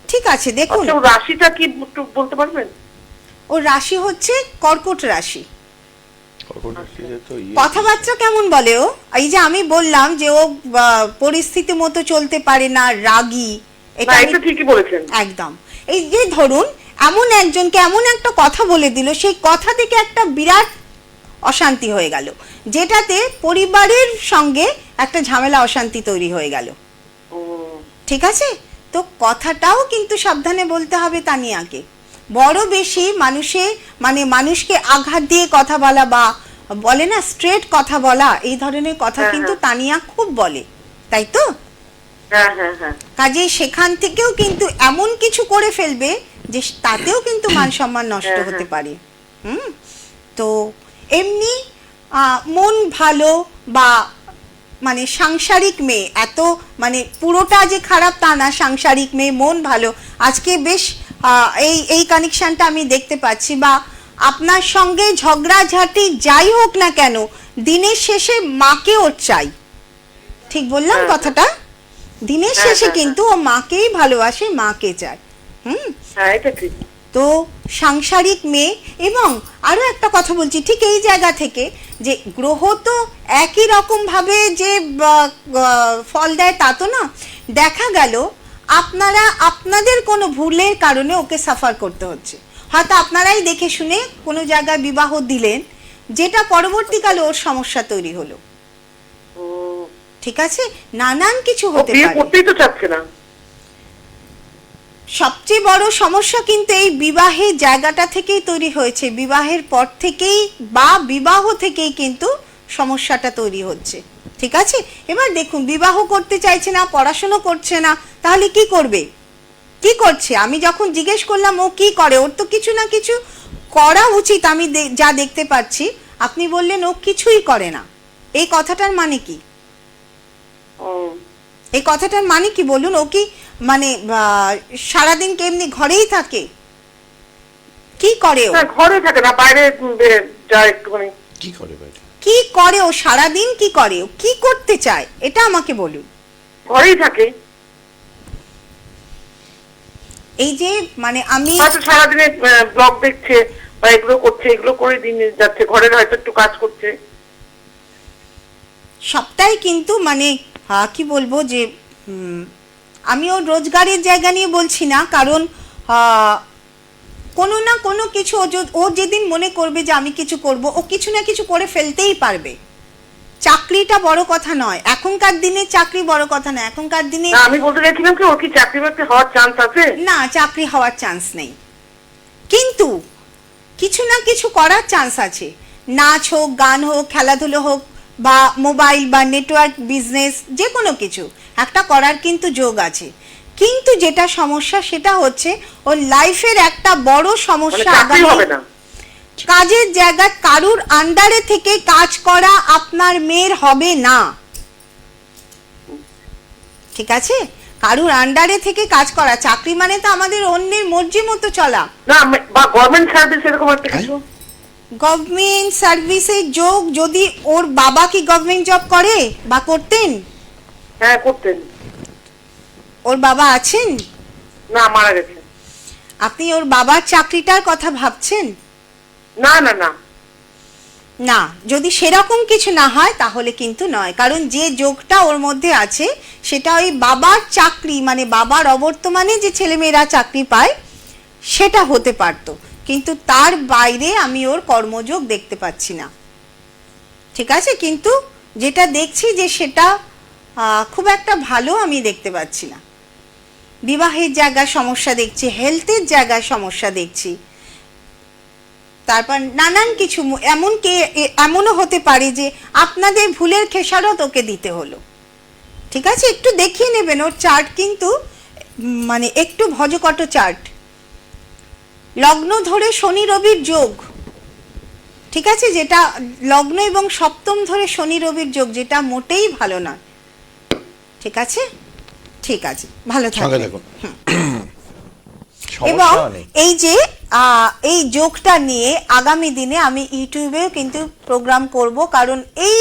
ঠিক আছে। দেখুন রাশিটা কি বলতে পারবেন? ওর রাশি হচ্ছে কর্কট রাশি। কথাবার্তা কেমন বলে ও? এই যে আমি বললাম যে ও পরিস্থিতি মতো চলতে পারে না, রাগী, এটা ঠিকই বলেছেন একদম। এই যে ধরুন এমন একজনকে এমন একটা কথা বলে দিল, সেই কথা থেকে একটা বিরাট অশান্তি হয়ে গেল, যেটাতে পরিবারের সঙ্গে একটা ঝামেলা অশান্তি তৈরি হয়ে গেল। ঠিক আছে, তো কথাটাও কিন্তু সাবধানে বলতে হবে তানিয়াকে। বড় বেশি মানুষকে আঘাত দিয়ে কথা বলা, বা বলে না স্ট্রেট কথা বলা, এই ধরনের কথা কিন্তু তানিয়া খুব বলে, তাই তো? কাজে সেখান থেকেও কিন্তু এমন কিছু করে ফেলবে যে তাতেও কিন্তু মান সম্মান নষ্ট হতে পারে। তো এমনি মন ভালো বা সাংসারিক মেয়ে, এত পুরোটা যে খারাপ তা না, সাংসারিক মেয়ে, মন ভালো। আজকে বেশ এই কানেকশনটা আমি দেখতে পাচ্ছি। বা আপনার সঙ্গে ঝগড়াঝাটি যাই হোক না কেন, দিনের শেষে মাকে ওর চাই। ঠিক বললাম কথাটা? দিনের শেষে কিন্তু ও মাকেই ভালোবাসে, মাকে চায়। তো সাংসারিক মেয়ে। এবং আরো একটা কথা বলছি ঠিক এই জায়গা থেকে, যে গ্রহ তো একই রকম ভাবে যে ফল দেয় তা তো না। দেখা গেল আপনাদের কোনো ভুলের কারণে ওকে সাফার করতে হচ্ছে, হয়তো আপনারাই দেখে শুনে কোনো জায়গায় বিবাহ দিলেন, যেটা পরবর্তীকালে ওর সমস্যা তৈরি হলো। ঠিক আছে, নানান কিছু হতে পারে। সবচেয়ে বড় সমস্যা কিন্তু এই বিবাহের জায়গাটা থেকেই তৈরি হয়েছে, বিবাহের পর থেকেই বা বিবাহ থেকেই কিন্তু সমস্যাটা তৈরি হচ্ছে। ঠিক আছে, এবার দেখুন বিবাহ করতে চাইছে না, পড়াশোনা করছে না, তাহলে কি করবে, কি করছে? আমি যখন জিজ্ঞেস করলাম ও কি করে, ওর তো কিছু না কিছু করা উচিত আমি যা দেখতে পাচ্ছি, আপনি বললেন ও কিছুই করে না। এই কথাটার মানে কি? এই কথাটার মানে কি বলুন? ও কি সারাদিন কেমনি ঘরেই থাকে? কি করে? ঘরে থাকে না, বাইরে যায় একটুখানি। কি করে ও সারাদিন? কি করে ও? কি করতে চায় এটা আমাকে বলুন। ঘরেই থাকে। এই যে আমি সারাদিনে ব্লগ দেখছে বা এগুলো করছে, এগুলো করে দিন যাচ্ছে, ঘরের হয়তো একটু কাজ করছে। সবটাই কিন্তু কি বলবো যে আমি ওর রোজগারের জায়গা নিয়ে বলছি না, কারণ কোনো না কোনো কিছু ও যেদিন মনে করবে যে আমি কিছু করব, ও কিছু না কিছু করে ফেলতেই পারবে। চাকরিটা বড় কথা নয়, এখনকার দিনে চাকরি বড় কথা না। এখনকার দিনে আমি বলতে চাইছিলাম কি ওর কি চাকরি বাকরি হওয়ার চান্স আছে? না, চাকরি হওয়ার চান্স নেই, কিন্তু কিছু না কিছু করার চান্স আছে। নাচ হোক, গান হোক, খেলাধুলো হোক, বা মোবাইল বা নেটওয়ার্ক বিজনেস, যে কোনো কিছু একটা করার কিন্তু যোগ আছে। কিন্তু যেটা সমস্যা সেটা হচ্ছে ওর লাইফের একটা বড় সমস্যা, কাজের জায়গা কারুর আন্ডারে থেকে কাজ করা আপনার মেয়ের হবে না। ঠিক আছে, কারুর আন্ডারে থেকে কাজ করা, চাকরি মানে তো আমাদের অন্যের মর্জি মতো চলা না, বা গভর্নমেন্ট সার্ভিস এরকম একটা কিছু। গভর্নমেন্ট সার্ভিসের যোগ, যদি ওর বাবা কি গভর্নমেন্ট জব করে বা করতেন? হ্যাঁ করতেন। ওর বাবা আছেন? না, মারা গেছেন। আপনি ওর বাবার চাকরিটার কথা ভাবছেন? না না না না, যদি সেরকম কিছু না হয় তাহলে কিন্তু নয়, কারণ যে যোগটা ওর মধ্যে আছে সেটা ওই বাবার চাকরি, বাবার অবর্তমানে যে ছেলেমেয়েরা চাকরি পায় সেটা হতে পারতো। কিন্তু তার বাইরে আমি ওর কর্মযোগ দেখতে পাচ্ছি না, ঠিক আছে? কিন্তু যেটা দেখছি যে সেটা খুব একটা ভালো আমি দেখতে পাচ্ছি না। বিবাহের জায়গায় সমস্যা দেখছি, হেলথের জায়গায় সমস্যা দেখছি, তারপর নানান কিছু, এমনও হতে পারে যে আপনাদের ভুলের খেসারত ওকে দিতে হলো, ঠিক আছে? একটু দেখিয়ে নেবেন, ওর চার্ট কিন্তু মানে একটু ভজকট চার্ট, লগ্ন ধরে শনি রবির যোগ, ঠিক আছে? যেটা লগ্ন এবং সপ্তম ধরে শনি রবির যোগ, যেটা মোটেই ভালো নয়, ঠিক আছে? ঠিক আছে, ভালো থাকবেন। এবং এই যে এই যোগটা নিয়ে আগামী দিনে আমি ইউটিউবেও কিন্তু প্রোগ্রাম করব, কারণ এই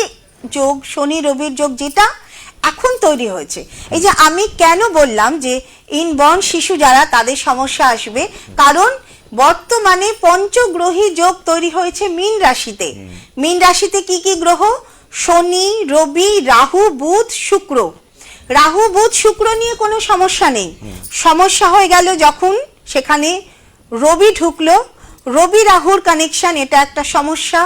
যোগ শনি রবির যোগ যেটা এখন তৈরি হয়েছে, এই যে আমি কেন বললাম যে ইনবর্ন শিশু যারা তাদের সমস্যা আসবে, কারণ বর্তমানে পঞ্চগ্রহী যোগ তৈরি হয়েছে মীন রাশিতে। মীন রাশিতে কি কি গ্রহ? শনি, রবি, রাহু, বুধ, শুক্র। রাহু, বুধ, শুক্র নিয়ে কোনো সমস্যা নেই, সমস্যা হয়ে গেল যখন সেখানে রবি ঢুকলো, রবি রাহুর কানেকশন, এটা একটা সমস্যা।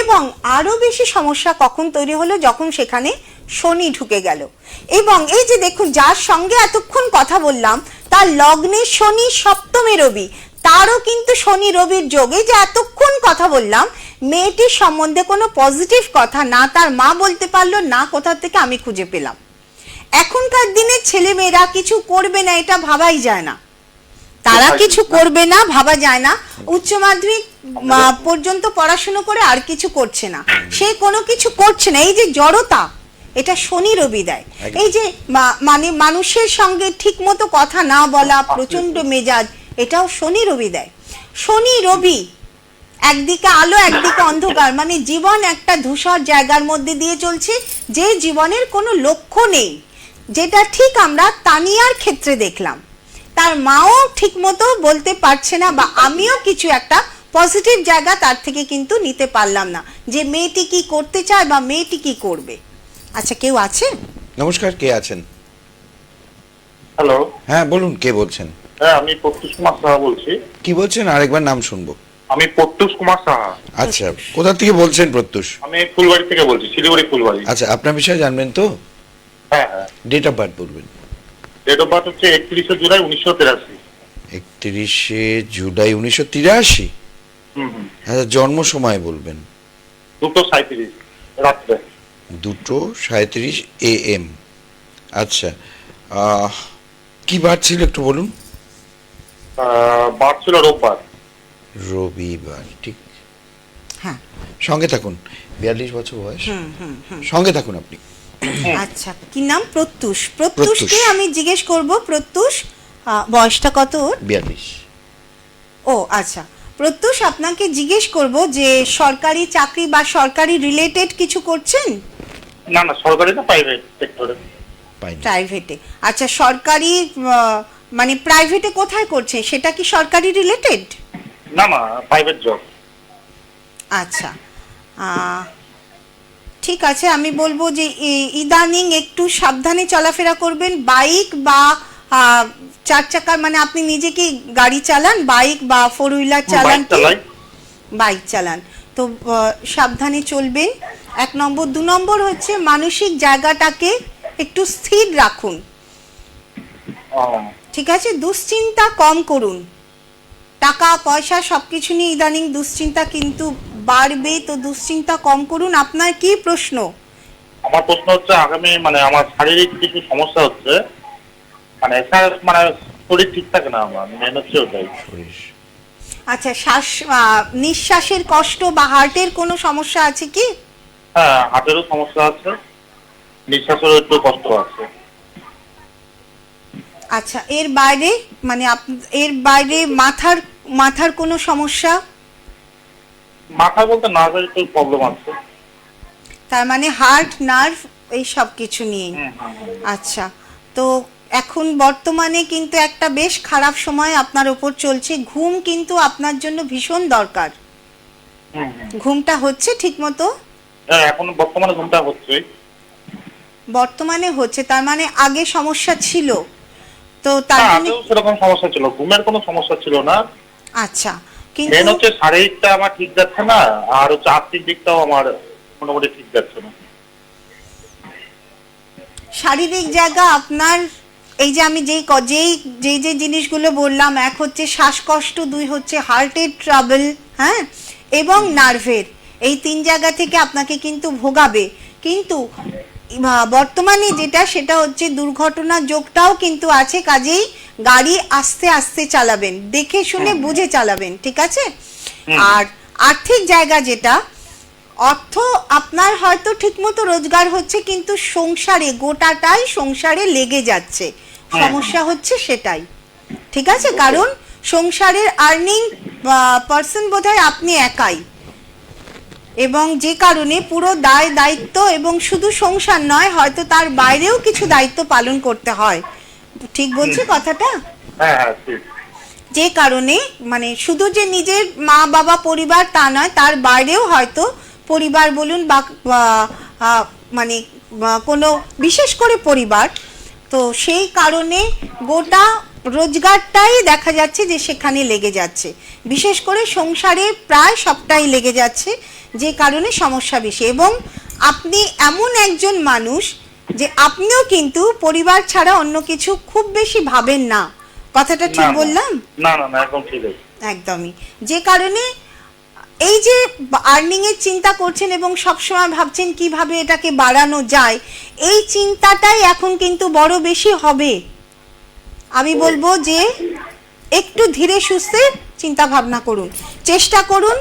এবং আরো বেশি সমস্যা কখন তৈরি হলো? যখন সেখানে শনি ঢুকে গেল। এবং এই যে দেখুন, যার সঙ্গে এতক্ষণ কথা বললাম তার লগ্নে শনি, সপ্তমে রবি, তারও কিন্তু শনি রবির যোগ। এই যে এতক্ষণ কথা বললাম, মেয়েটির সম্বন্ধে কোনো পজিটিভ কথা না তার মা বলতে পারলো, না কোথা থেকে আমি খুঁজে পেলাম। এখনকার দিনে ছেলে মেয়েরা কিছু করবে না এটা ভাবাই যায় না, তারা কিছু করবে না ভাবা যায় না। উচ্চ মাধ্যমিক পর্যন্ত পড়াশোনা করে আর কিছু করছে না, সে কোনো কিছু করছে না। এই যে জড়তা, এটা শনি রবি দেয়। এই যে মানে মানুষের সঙ্গে ঠিক মতো কথা না বলা, প্রচন্ড মেজাজ, এটাও শনি রবি দেয়। শনি রবি একদিকে আলো একদিকে অন্ধকার, মানে জীবন একটা ধূসর জায়গার মধ্যে দিয়ে চলছে, যে জীবনের কোনো লক্ষ্য নেই, যেটা ঠিক আমরা তানিয়ার ক্ষেত্রে দেখলাম। তার মাও ঠিক মতো বলতে পারছে না, বা আমিও কিছু একটা পজিটিভ জায়গা তার থেকে কিন্তু নিতে পারলাম না, যে মেয়েটি কি করতে চায় বা মেয়েটি কি করবে। আচ্ছা, কেউ আছে? নমস্কার, কে আছেন? হ্যালো, হ্যাঁ বলুন, কে বলছেন? হ্যাঁ আমি প্রত্যুষ কুমার সাহা বলছি। কি বলছেন? আরেকবার নাম শুনবো। আমি প্রত্যুষ কুমার সাহা। আচ্ছা, কোথা থেকে বলছেন প্রত্যুষ? আমি ফুলবাড়ি থেকে বলছি, শিলিগুড়ি ফুলবাড়ি। আচ্ছা, আপনার বিষয়ে জানবেন তো? হ্যাঁ হ্যাঁ। ডেট অফ বার্থ বলবেন। ডেট অফ বার্থ হচ্ছে 31 জুলাই 1983। 31 জুলাই 1983। আচ্ছা, জন্ম সময় বলবেন। 2:37 রাত্রে। 2:37 AM। আচ্ছা, কি বার ছিল একটু বলুন। বার ছিল রোববার। রবিবার, ঠিক। হ্যাঁ, সঙ্গে থাকুন। 42 বছর বয়স, সঙ্গে থাকুন আপনি। আচ্ছা, কি নাম? প্রত্যুষ। প্রত্যুষকে আমি জিজ্ঞেস করব, প্রত্যুষ বয়সটা কত ওর? 42। ও আচ্ছা, প্রত্যুষ আপনাকে জিজ্ঞেস করব যে সরকারি চাকরি বা সরকারি রিলেটেড কিছু করছেন? না না, সরকারি না, প্রাইভেট সেক্টরে। প্রাইভেটে। আচ্ছা, সরকারি মানে প্রাইভেটে কোথায় করছে, সেটা কি সরকারি রিলেটেড? না না, প্রাইভেট জব। আচ্ছা, ঠিক আছে, আমি বলবো যে ইদানিং একটু সাবধানে চলাফেরা করবেন। বাইক বা 4 চাকার, মানে আপনি নিজে কি গাড়ি চালান, বাইক বা 4 হুইলার চালান? বাইক চালান, তো সাবধানে চলবেন, 1 নম্বর। 2 নম্বর হচ্ছে মানসিক জায়গাটাকে একটু স্থির রাখুন, ঠিক আছে? দুশ্চিন্তা কম করুন, টাকা পয়সা সবকিছু নিয়ে ইদানিং দুশ্চিন্তা কিন্তু বাড়বে, তো দুশ্চিন্তা কম করুন। আপনার কি প্রশ্ন? আমার প্রশ্ন হচ্ছে, আগামী মানে আমার শারীরিক কিছু সমস্যা হচ্ছে, মানে শরীর ঠিক থাকে না আমার, মেন হচ্ছে ওটাই। আচ্ছা, নিঃশ্বাসের কষ্ট বা হার্টের কোনো সমস্যা আছে কি? হ্যাঁ, হার্টেরও সমস্যা আছে, নিঃশ্বাসেরও একটু কষ্ট আছে। আচ্ছা, এর বাইরে মানে এর বাইরে মাথার কোনো সমস্যা? মাথা বলতে নার্ভের একটু প্রবলেম আছে। তার মানে হার্ট, নার্ভ, এই সব কিছু নিয়ে। আচ্ছা, তো এখন বর্তমানে কিন্তু একটা বেশ খারাপ সময় আপনার উপর চলছে। ঘুম কিন্তু আপনার জন্য ভীষণ দরকার। ঘুমটা হচ্ছে ঠিক মতো? হ্যাঁ, এখন বর্তমানে ঘুমটা হচ্ছে। বর্তমানে হচ্ছে, তার মানে আগে সমস্যা ছিল, তো তার জন্য সেরকম সমস্যা ছিল, ঘুমের কোনো সমস্যা ছিল না। আচ্ছা, কিন্তু মেন হচ্ছে শারীরিকটা আমার ঠিক যাচ্ছে না, আর হচ্ছে আর্থিক দিকটাও আমার মোটামুটি ঠিক যাচ্ছে না। শারীরিক জায়গা আপনার এই যে আমি যেই জিনিসগুলো বললাম, এক হচ্ছে শ্বাসকষ্ট, দুই হচ্ছে হার্টের ট্রাবল, হ্যাঁ, এবং নার্ভের, এই 3 জায়গা থেকে আপনাকে কিন্তু ভোগাবে। কিন্তু বর্তমানে যেটা সেটা হচ্ছে দুর্ঘটনা যোগটাও কিন্তু আছে, কাজেই গাড়ি আস্তে আস্তে চালাবেন, দেখে শুনে বুঝে চালাবেন, ঠিক আছে? আর আর্থিক জায়গা যেটা, অর্থ আপনার হয়তো ঠিকমতো রোজগার হচ্ছে কিন্তু সংসারে, গোটাটাই সংসারে লেগে যাচ্ছে, সমস্যা হচ্ছে সেটাই, ঠিক আছে? কারণ সংসারের আর্নিং পার্সন বোধহয় আপনি একাই, এবং যে কারণে পুরো দায় দায়িত্ব, এবং শুধু সংসার নয়, হয়তো তার বাইরেও কিছু দায়িত্ব পালন করতে হয়, ঠিক বলছি কথাটা? হ্যাঁ হ্যাঁ ঠিক। যে কারণে মানে শুধু যে নিজের মা বাবা পরিবার তা নয়, তার বাইরেও হয়তো পরিবার বলুন বা মানে কোনো বিশেষ করে পরিবার, তো সেই কারণে গোটা রোজগারটাই দেখা যাচ্ছে যে সেখানে লেগে যাচ্ছে, বিশেষ করে সংসারে প্রায় সবটাই লেগে যাচ্ছে, যে কারণে সমস্যা বেশি। এবং আপনি এমন একজন মানুষ যে আপনিও কিন্তু পরিবার ছাড়া অন্য কিছু খুব বেশি ভাবেন না, কথাটা ঠিক বললাম? না না না, একদম ঠিক আছে। একদমই, যে কারণে এই যে আর্নিং এর চিন্তা করছেন এবং সবসময় ভাবছেন কিভাবে এটাকে বাড়ানো যায়, এই চিন্তাটাই এখন কিন্তু বড় বেশি হবে। আমি বলবো যে একটু ধীরে সুস্থে চিন্তা ভাবনা করুন, চেষ্টা করুন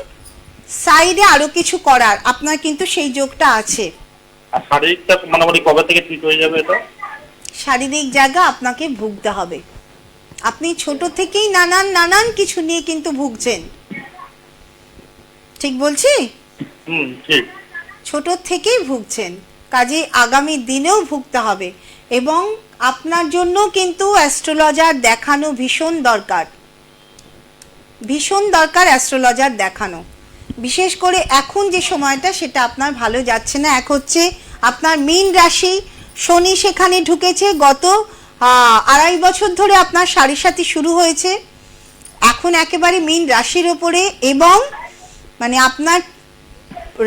সাইডে আরো কিছু করার, আপনার কিন্তু সেই যোগটা আছে। আর শারীরিকটা মোটামুটি কবে থেকে ঠিক হয়ে যাবে এটা? শারীরিক জায়গা আপনাকে ভুগতে হবে, আপনি ছোট থেকেই নানান কিছু নিয়ে কিন্তু ভুগছেন, ঠিক বলছি? ঠিক। ছোট থেকেই ভুগছেন, কাজে আগামী দিনেও ভুগতে হবে। এবং আপনার জন্য কিন্তু অ্যাস্ট্রোলজার দেখানো ভীষণ দরকার, ভীষণ দরকার অ্যাস্ট্রোলজার দেখানো, বিশেষ করে এখন যে সময়টা সেটা আপনার ভালো যাচ্ছে না। এক হচ্ছে আপনার মীন রাশি, শনি সেখানে ঢুকেছে, গত 2.5 বছর ধরে আপনার সাড়ে সাথী শুরু হয়েছে, এখন একেবারে মীন রাশির ওপরে, এবং মানে আপনার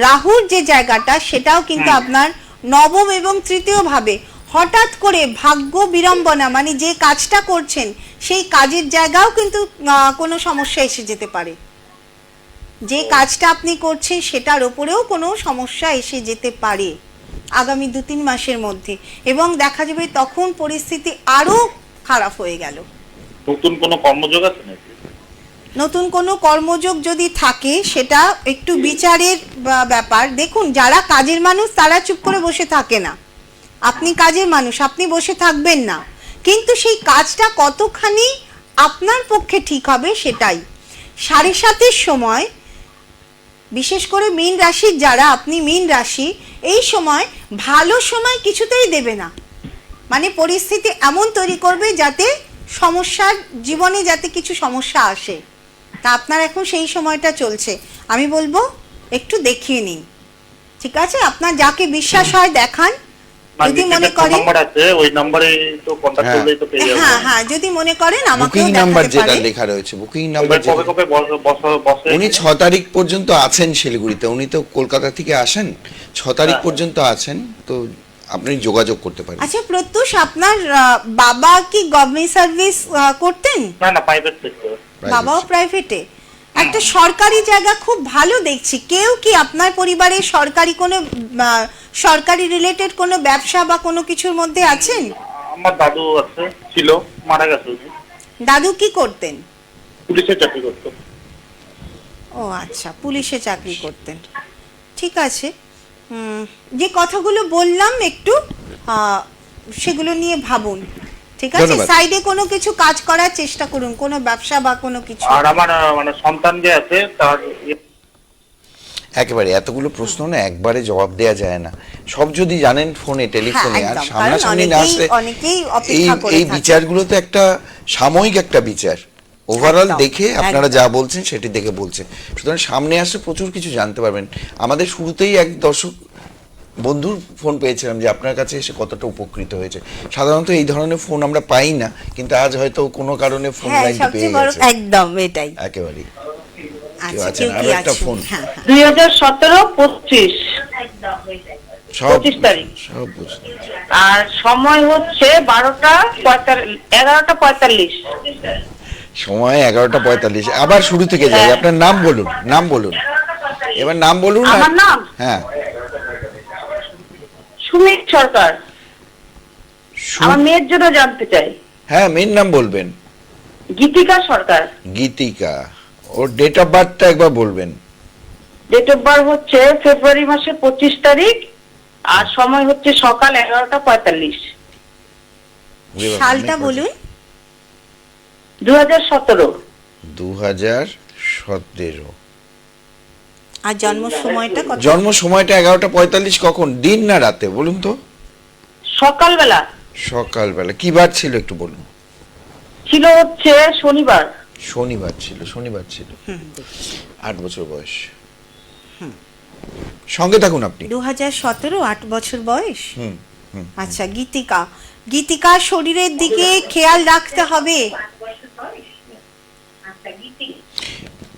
রাহুর যে জায়গাটা সেটাও কিন্তু আপনার নবম এবং তৃতীয় ভাবে, হঠাৎ করে ভাগ্য বিড়ম্বনা, মানে যে কাজটা করছেন সেই কাজের জায়গাও কিন্তু কোনো সমস্যা এসে যেতে পারে, যে কাজটা আপনি করছেন সেটার ওপরেও কোনো সমস্যা এসে যেতে পারে আগামী 2-3 মাসের মধ্যে, এবং দেখা যাবে তখন পরিস্থিতি আরো খারাপ হয়ে গেল। নতুন কোনো কর্মযোগ আছে নাকি? নতুন কোনো কর্মযোগ যদি থাকে সেটা একটু বিচারের ব্যাপার। দেখুন, যারা কাজের মানুষ তারা চুপ করে বসে থাকে না, আপনি কাজের মানুষ, আপনি বসে থাকবেন না, কিন্তু সেই কাজটা কতখানি আপনার পক্ষে ঠিক হবে সেটাই। 7:30 সময়, বিশেষ করে মীন রাশির যারা, আপনি মীন রাশি, এই সময় ভালো সময় কিছুতেই দেবে না, মানে পরিস্থিতি এমন তৈরি করবে যাতে সমস্যার জীবনে যাতে কিছু সমস্যা আসে, তা আপনার এখন সেই সময়টা চলছে। আমি বলবো একটু দেখিয়ে নিন, ঠিক আছে? আপনার যাকে বিশ্বাস হয় দেখান, যদি মনে করেন নাম্বার আছে ওই নম্বরে তো কন্টাক্ট করলেই তো পেয়ে যাবেন। হ্যাঁ, যদি মনে করেন আমাকে বুকিং নাম্বার যেটা লেখা রয়েছে, বুকিং নাম্বার কবে কবে বসে? উনি 6 তারিখ পর্যন্ত আছেন শিলিগুড়িতে, উনি তো কলকাতা থেকে আসেন, 6 তারিখ পর্যন্ত আছেন, তো আপনি যোগাযোগ করতে পারেন। আচ্ছা প্রত্যুষ, আপনার বাবা কি গভর্নমেন্ট সার্ভিস করতেন? না প্রাইভেট সেক্টর। বাবাও প্রাইভেটে? একটা সরকারি জায়গা খুব ভালো দেখছি। কেউ কি আপনার পরিবারে সরকারি রিলেটেড কোনো ব্যবসা বা কোনো কিছুর মধ্যে আছেন? আমার দাদু আছে, ছিল, মারা গেছে। দাদু কি করতেন? পুলিশে চাকরি করতেন। ও আচ্ছা, পুলিশে চাকরি করতেন, ঠিক আছে। যে কথাগুলো বললাম একটু সেগুলো নিয়ে ভাবুন, ঠিক আছে? সাইডে কোনো কিছু কাজ করার চেষ্টা করুন, কোনো ব্যবসা বা কোনো কিছু। আর আমার মানে সন্তান যে আছে তার একেবারে এতগুলো প্রশ্ন না একবারে জবাব দেয়া যায় না, সব যদি জানেন ফোনে টেলিফোনে, আর সামনাসামনি না আসলে এই বিচারগুলো তো একটা সাময়িক একটা বিচার, ওভারঅল দেখে আপনারা যা বলছেন সেটি দেখে বলছেন, সুতরাং সামনে আসলে প্রচুর কিছু জানতে পারবেন। আমাদের শুরুতেই এক দর্শক বন্ধুর ফোন পেয়েছিলাম যে আপনার কাছে এসে কতটা উপকৃত হয়েছে। সাধারণত এই ধরনের ফোন আমরা পাই না, কিন্তু আজ হয়তো কোনো কারণে ফোন লাইনটি পেয়ে গেছে। একদম এটাই একেবারেই। কেউ আচ্ছা, আছেন? কেউ আরো কি একটা আছেন? ফোন। হ্যাঁ হ্যাঁ 2017-25 সব 25 তারিখ। সব বুঝতে। আর সময় হচ্ছে 11:45। সময় 11:45। আবার শুরু থেকে যাই, আপনার নাম বলুন, নাম বলুন এবার, নাম বলুন। আমার নাম হ্যাঁ, সুমিত সরকার। আমার মেয়ের জন্য জানতে চাই। হ্যাঁ, মেয়ের নাম বলবেন। গীতিকা সরকার। গীতিকা, ওর ডেট অফ বার্থটা একবার বলবেন। ডেট অফ বার্থ হচ্ছে ফেব্রুয়ারি মাসের 25 তারিখ, আর সময় হচ্ছে সকাল 11:45। সালটা বলুন। 2017। 2017। আর জন্ম সময়টা কত? জন্ম সময়টা 11:45 কখন, দিন না রাতে বলুন তো? সকালবেলা। সকালবেলা। কি বার ছিল একটু বলুন? ছিল হচ্ছে শনিবার। শনিবার ছিল, শনিবার ছিল। 8 বছর বয়স। সঙ্গে থাকুন আপনি। 2017, 8 বছর বয়স। হুম হুম। আচ্ছা, গীতিকা, গীতিকার শরীরের দিকে খেয়াল রাখতে হবে।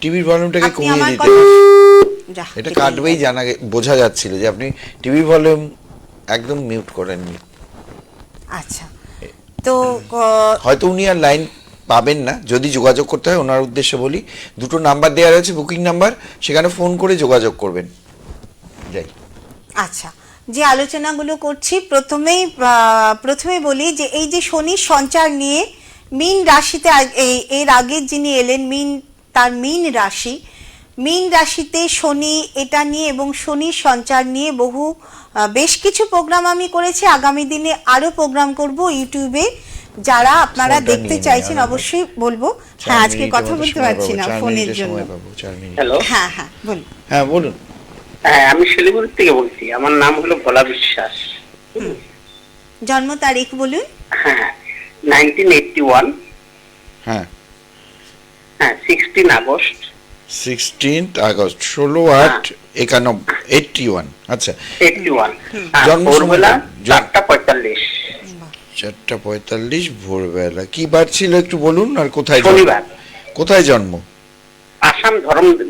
টিভির ভলিউমটাকে আপনি কমিয়ে আমার দিতে। কথা যাহ, এটা কেটে কাটবেই, দিলাম। বোঝা যাচ্ছিল যে আপনি টিভি ভলিউম একদম মিউট করেননি। আচ্ছা, তো হয়তো উনি আর লাইন পাবেন না। যদি যোগাযোগ করতে হয়, ওনার উদ্দেশ্যে বলি, দুটো নাম্বার দেওয়া রয়েছে, বুকিং নাম্বার, সেখানে ফোন করে যোগাযোগ করবেন। যাই। আচ্ছা, যে আলোচনাগুলো করছি, প্রথমেই বলি যে এই যে শনির সঞ্চার নিয়ে মীন রাশিতে এর আগে যিনি এলেন, তার মীন রাশিতে শনি, এটা নিয়ে এবং শনির সঞ্চার নিয়ে বেশ কিছু প্রোগ্রাম আমি করেছি। আগামী দিনে আরো প্রোগ্রাম করব ইউটিউবে। যারা আপনারা দেখতে চাইছেন অবশ্যই বলবো। হ্যাঁ, আজকে কথা বলতে পারছি না ফোনের জন্য। হ্যালো, হ্যাঁ হ্যাঁ বলুন। হ্যাঁ বলুন। হ্যাঁ, আমি শিলিগুড়ি থেকে বলছি। আমার নাম হলো ভোলা বিশ্বাস। জন্ম তারিখ বলুন। হ্যাঁ, 1981। হ্যাঁ, 16 আগস্ট। 16 আগস্ট, 16/8/81। আচ্ছা, 81। জন্ম ভোরবেলা সময় 4:45। 4:45 ভোরবেলা। কি বার ছিল একটু বলুন, আর কোথায় জন্ম? শনিবার। কোথায় জন্ম? আসাম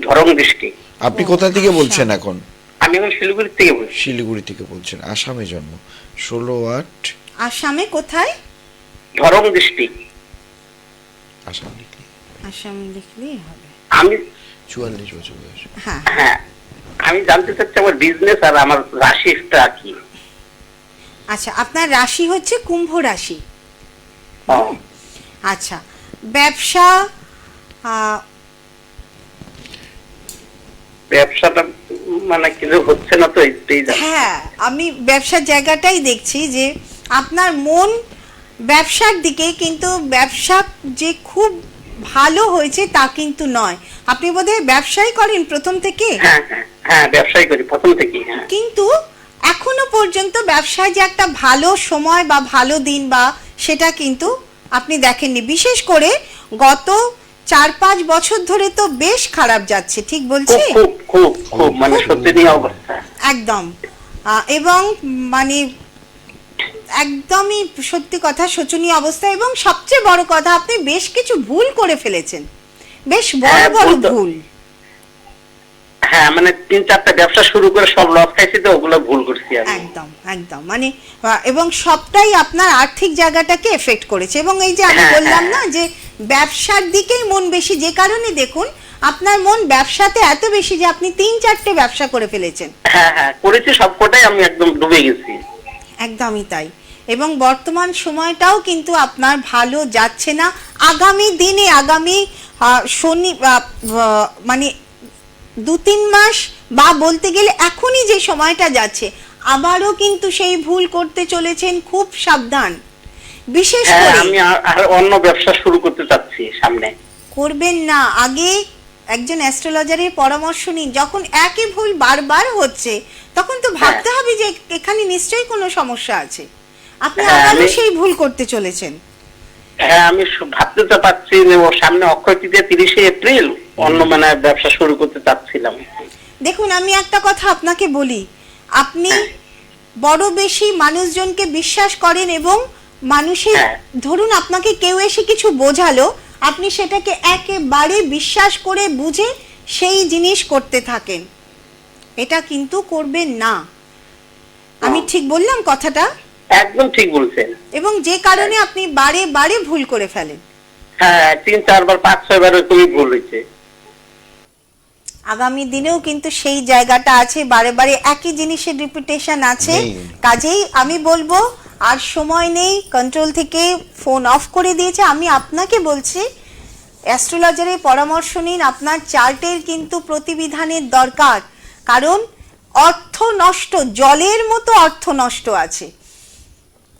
ধরম ডিস্ট্রিক্ট। আপনি কোথা থেকে বলছেন এখন? আমি এখন শিলিগুড়ি থেকে বলছি। শিলিগুড়ি থেকে বলছেন। আসামে জন্ম। 16/8। আসামে কোথায়? ধরম ডিস্ট্রিক্ট। আসাম লিখলি। আসাম লিখলেই হবে। আমি 44 বছর বয়স। হ্যাঁ, হ্যাঁ, আমি জানতে চাচ্ছি আমার বিজনেস আর আমার রাশিটা কি। আচ্ছা, আপনার রাশি হচ্ছে কুম্ভ রাশি। ও, আচ্ছা, ব্যবসা, ব্যবসাটা মানে কিছু হচ্ছে না তো, এইটাই জানি। হ্যাঁ, আমি ব্যবসার জায়গাটাই দেখছি যে আপনার মন ব্যবসার দিকে, কিন্তু ব্যবসা যে খুব ভালো হয়েছে তা কিন্তু নয়। আপনি বোধহয় ব্যবসাই করেন প্রথম থেকে? হ্যাঁ হ্যাঁ হ্যাঁ, ব্যবসায় করি প্রথম থেকেই। হ্যাঁ, কিন্তু এখনো পর্যন্ত ব্যবসায় যে একটা ভালো সময় বা ভালো দিন বা সেটা কিন্তু আপনি দেখেননি। বিশেষ করে গত 4-5 বছর ধরে তো বেশ খারাপ যাচ্ছে, ঠিক বলছি? খুব খুব খুব মানে শোচনীয় অবস্থা একদম। এবং মানে একদমই সত্যি কথা, শোচনীয় অবস্থা। এবং সবচেয়ে বড় কথা, আপনি বেশ কিছু ভুল করে ফেলেছেন, বেশ বড় বড় ভুল। হ্যাঁ, মানে 3-4টা ব্যবসা শুরু করে সব লস খাইছি, তো ওগুলো ভুল করছি আমি। একদম একদম, মানে এবং সবটাই আপনার আর্থিক জায়গাটাকে এফেক্ট করেছে। এবং এই যে আমি বললাম না যে ব্যবসার দিকেই মন বেশি, যে কারণে দেখুন আপনার মন ব্যবসাতে এত বেশি যে আপনি 3-4টে ব্যবসা করে ফেলেছেন। হ্যাঁ হ্যাঁ, করেছি, সবকটাই আমি একদম ডুবে গেছি। একদমই তাই। এবং বর্তমান সময়টাও কিন্তু আপনার ভালো যাচ্ছে না। আগামী দিনে, আগামী শনি মানে 2-3 মাস বা বলতে গেলে এখনই যে সময়টা যাচ্ছে, আবারও কিন্তু সেই ভুল করতে চলেছেন। খুব সাবধান। বিশেষ করে আমি আর অন্য ব্যবসা শুরু করতে চাচ্ছি সামনে। করবেন না, আগে একজন অ্যাস্ট্রোলজারের পরামর্শ নিন। যখন একই ভুল বারবার হচ্ছে, তখন তো ভাবতে হবে যে এখানে নিশ্চয়ই কোনো সমস্যা আছে। আপনি আবারও সেই ভুল করতে চলেছেন। হ্যাঁ, আমি ভাবতে তো পারছি যে সামনে অক্ষয় তৃতীয়া 30শে এপ্রিল অন্য মানে ব্যবসা শুরু করতে চাচ্ছিলাম। দেখুন, আমি একটা কথা আপনাকে বলি, আপনি বড় বেশি মানুষজনকে বিশ্বাস করেন এবং মানুষের, ধরুন আপনাকে কেউ এসে কিছু বোঝালো, আপনি সেটাকে একেবারে বিশ্বাস করে বুঝে সেই জিনিস করতে থাকেন, এটা কিন্তু করবেন না। আমি ঠিক বললাম কথাটা? একদম ঠিক বলছেন। এবং যে কারণে আপনি বারে বারে ভুল করে ফেলেন। হ্যাঁ, 3-4 বার 5-6 বার খুবই ভুল হয়েছে। আগামী দিনেও কিন্তু সেই জায়গাটা আছে, বারে বারে একই জিনিসের রিপিটেশন আছে। কাজেই আমি বলবো আর সময় নেই, কন্ট্রোল থেকে ফোন অফ করে দিয়েছে। আমি আপনাকে বলছি অ্যাস্ট্রোলজারের পরামর্শ নিন, আপনার চার্টের কিন্তু প্রতিবিধানের দরকার, কারণ অর্থ নষ্ট, জলের মতো অর্থ নষ্ট আছে।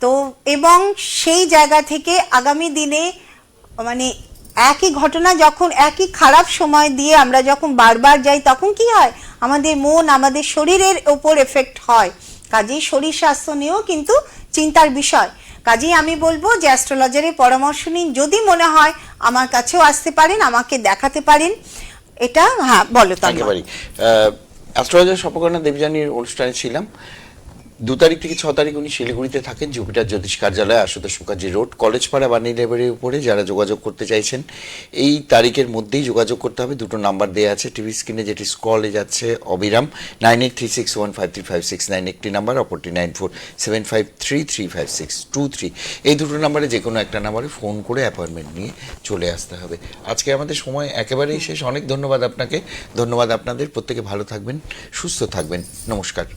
তো এবং সেই জায়গা থেকে আগামী দিনে মানে একই ঘটনা যখন একই খারাপ সময় দিয়ে আমরা যখন বারবার যাই, তখন কি হয়, আমাদের মন, আমাদের শরীরের ওপর এফেক্ট হয়। কাজেই শরীর স্বাস্থ্য নিয়েও কিন্তু চিন্তার বিষয়। কাজেই আমি বলবো যে অ্যাস্ট্রোলজারের পরামর্শ নিন। যদি মনে হয় আমার কাছেও আসতে পারেন, আমাকে দেখাতে পারেন। এটা হ্যাঁ বলো। একেবারেই অ্যাস্ট্রোলজার স্বর্ণপর্ণা দেবযানীর অনুষ্ঠানে ছিলাম। 2 তারিখ থেকে 6 তারিখ উনি শিলিগুড়িতে থাকেন, জুপিটার জ্যোতিষ কার্যালয়, আশুতোষ মুখার্জি রোড, কলেজপাড়া, বাণী লাইব্রেরির উপরে। যারা যোগাযোগ করতে চাইছেন এই তারিখের মধ্যেই যোগাযোগ করতে হবে। 2টো নাম্বার দেওয়া আছে টিভি স্ক্রিনে, যেটি স্ক্রলে যাচ্ছে অবিরাম, 9836153569 একটি নাম্বার, অপরটি 9475335623। এই 2টো নাম্বারে যে কোনো একটা নাম্বারে ফোন করে অ্যাপয়েন্টমেন্ট নিয়ে চলে আসতে হবে। আজকে আমাদের সময় একেবারেই শেষ। অনেক ধন্যবাদ আপনাকে, ধন্যবাদ আপনাদের। প্রত্যেকে ভালো থাকবেন, সুস্থ থাকবেন। নমস্কার।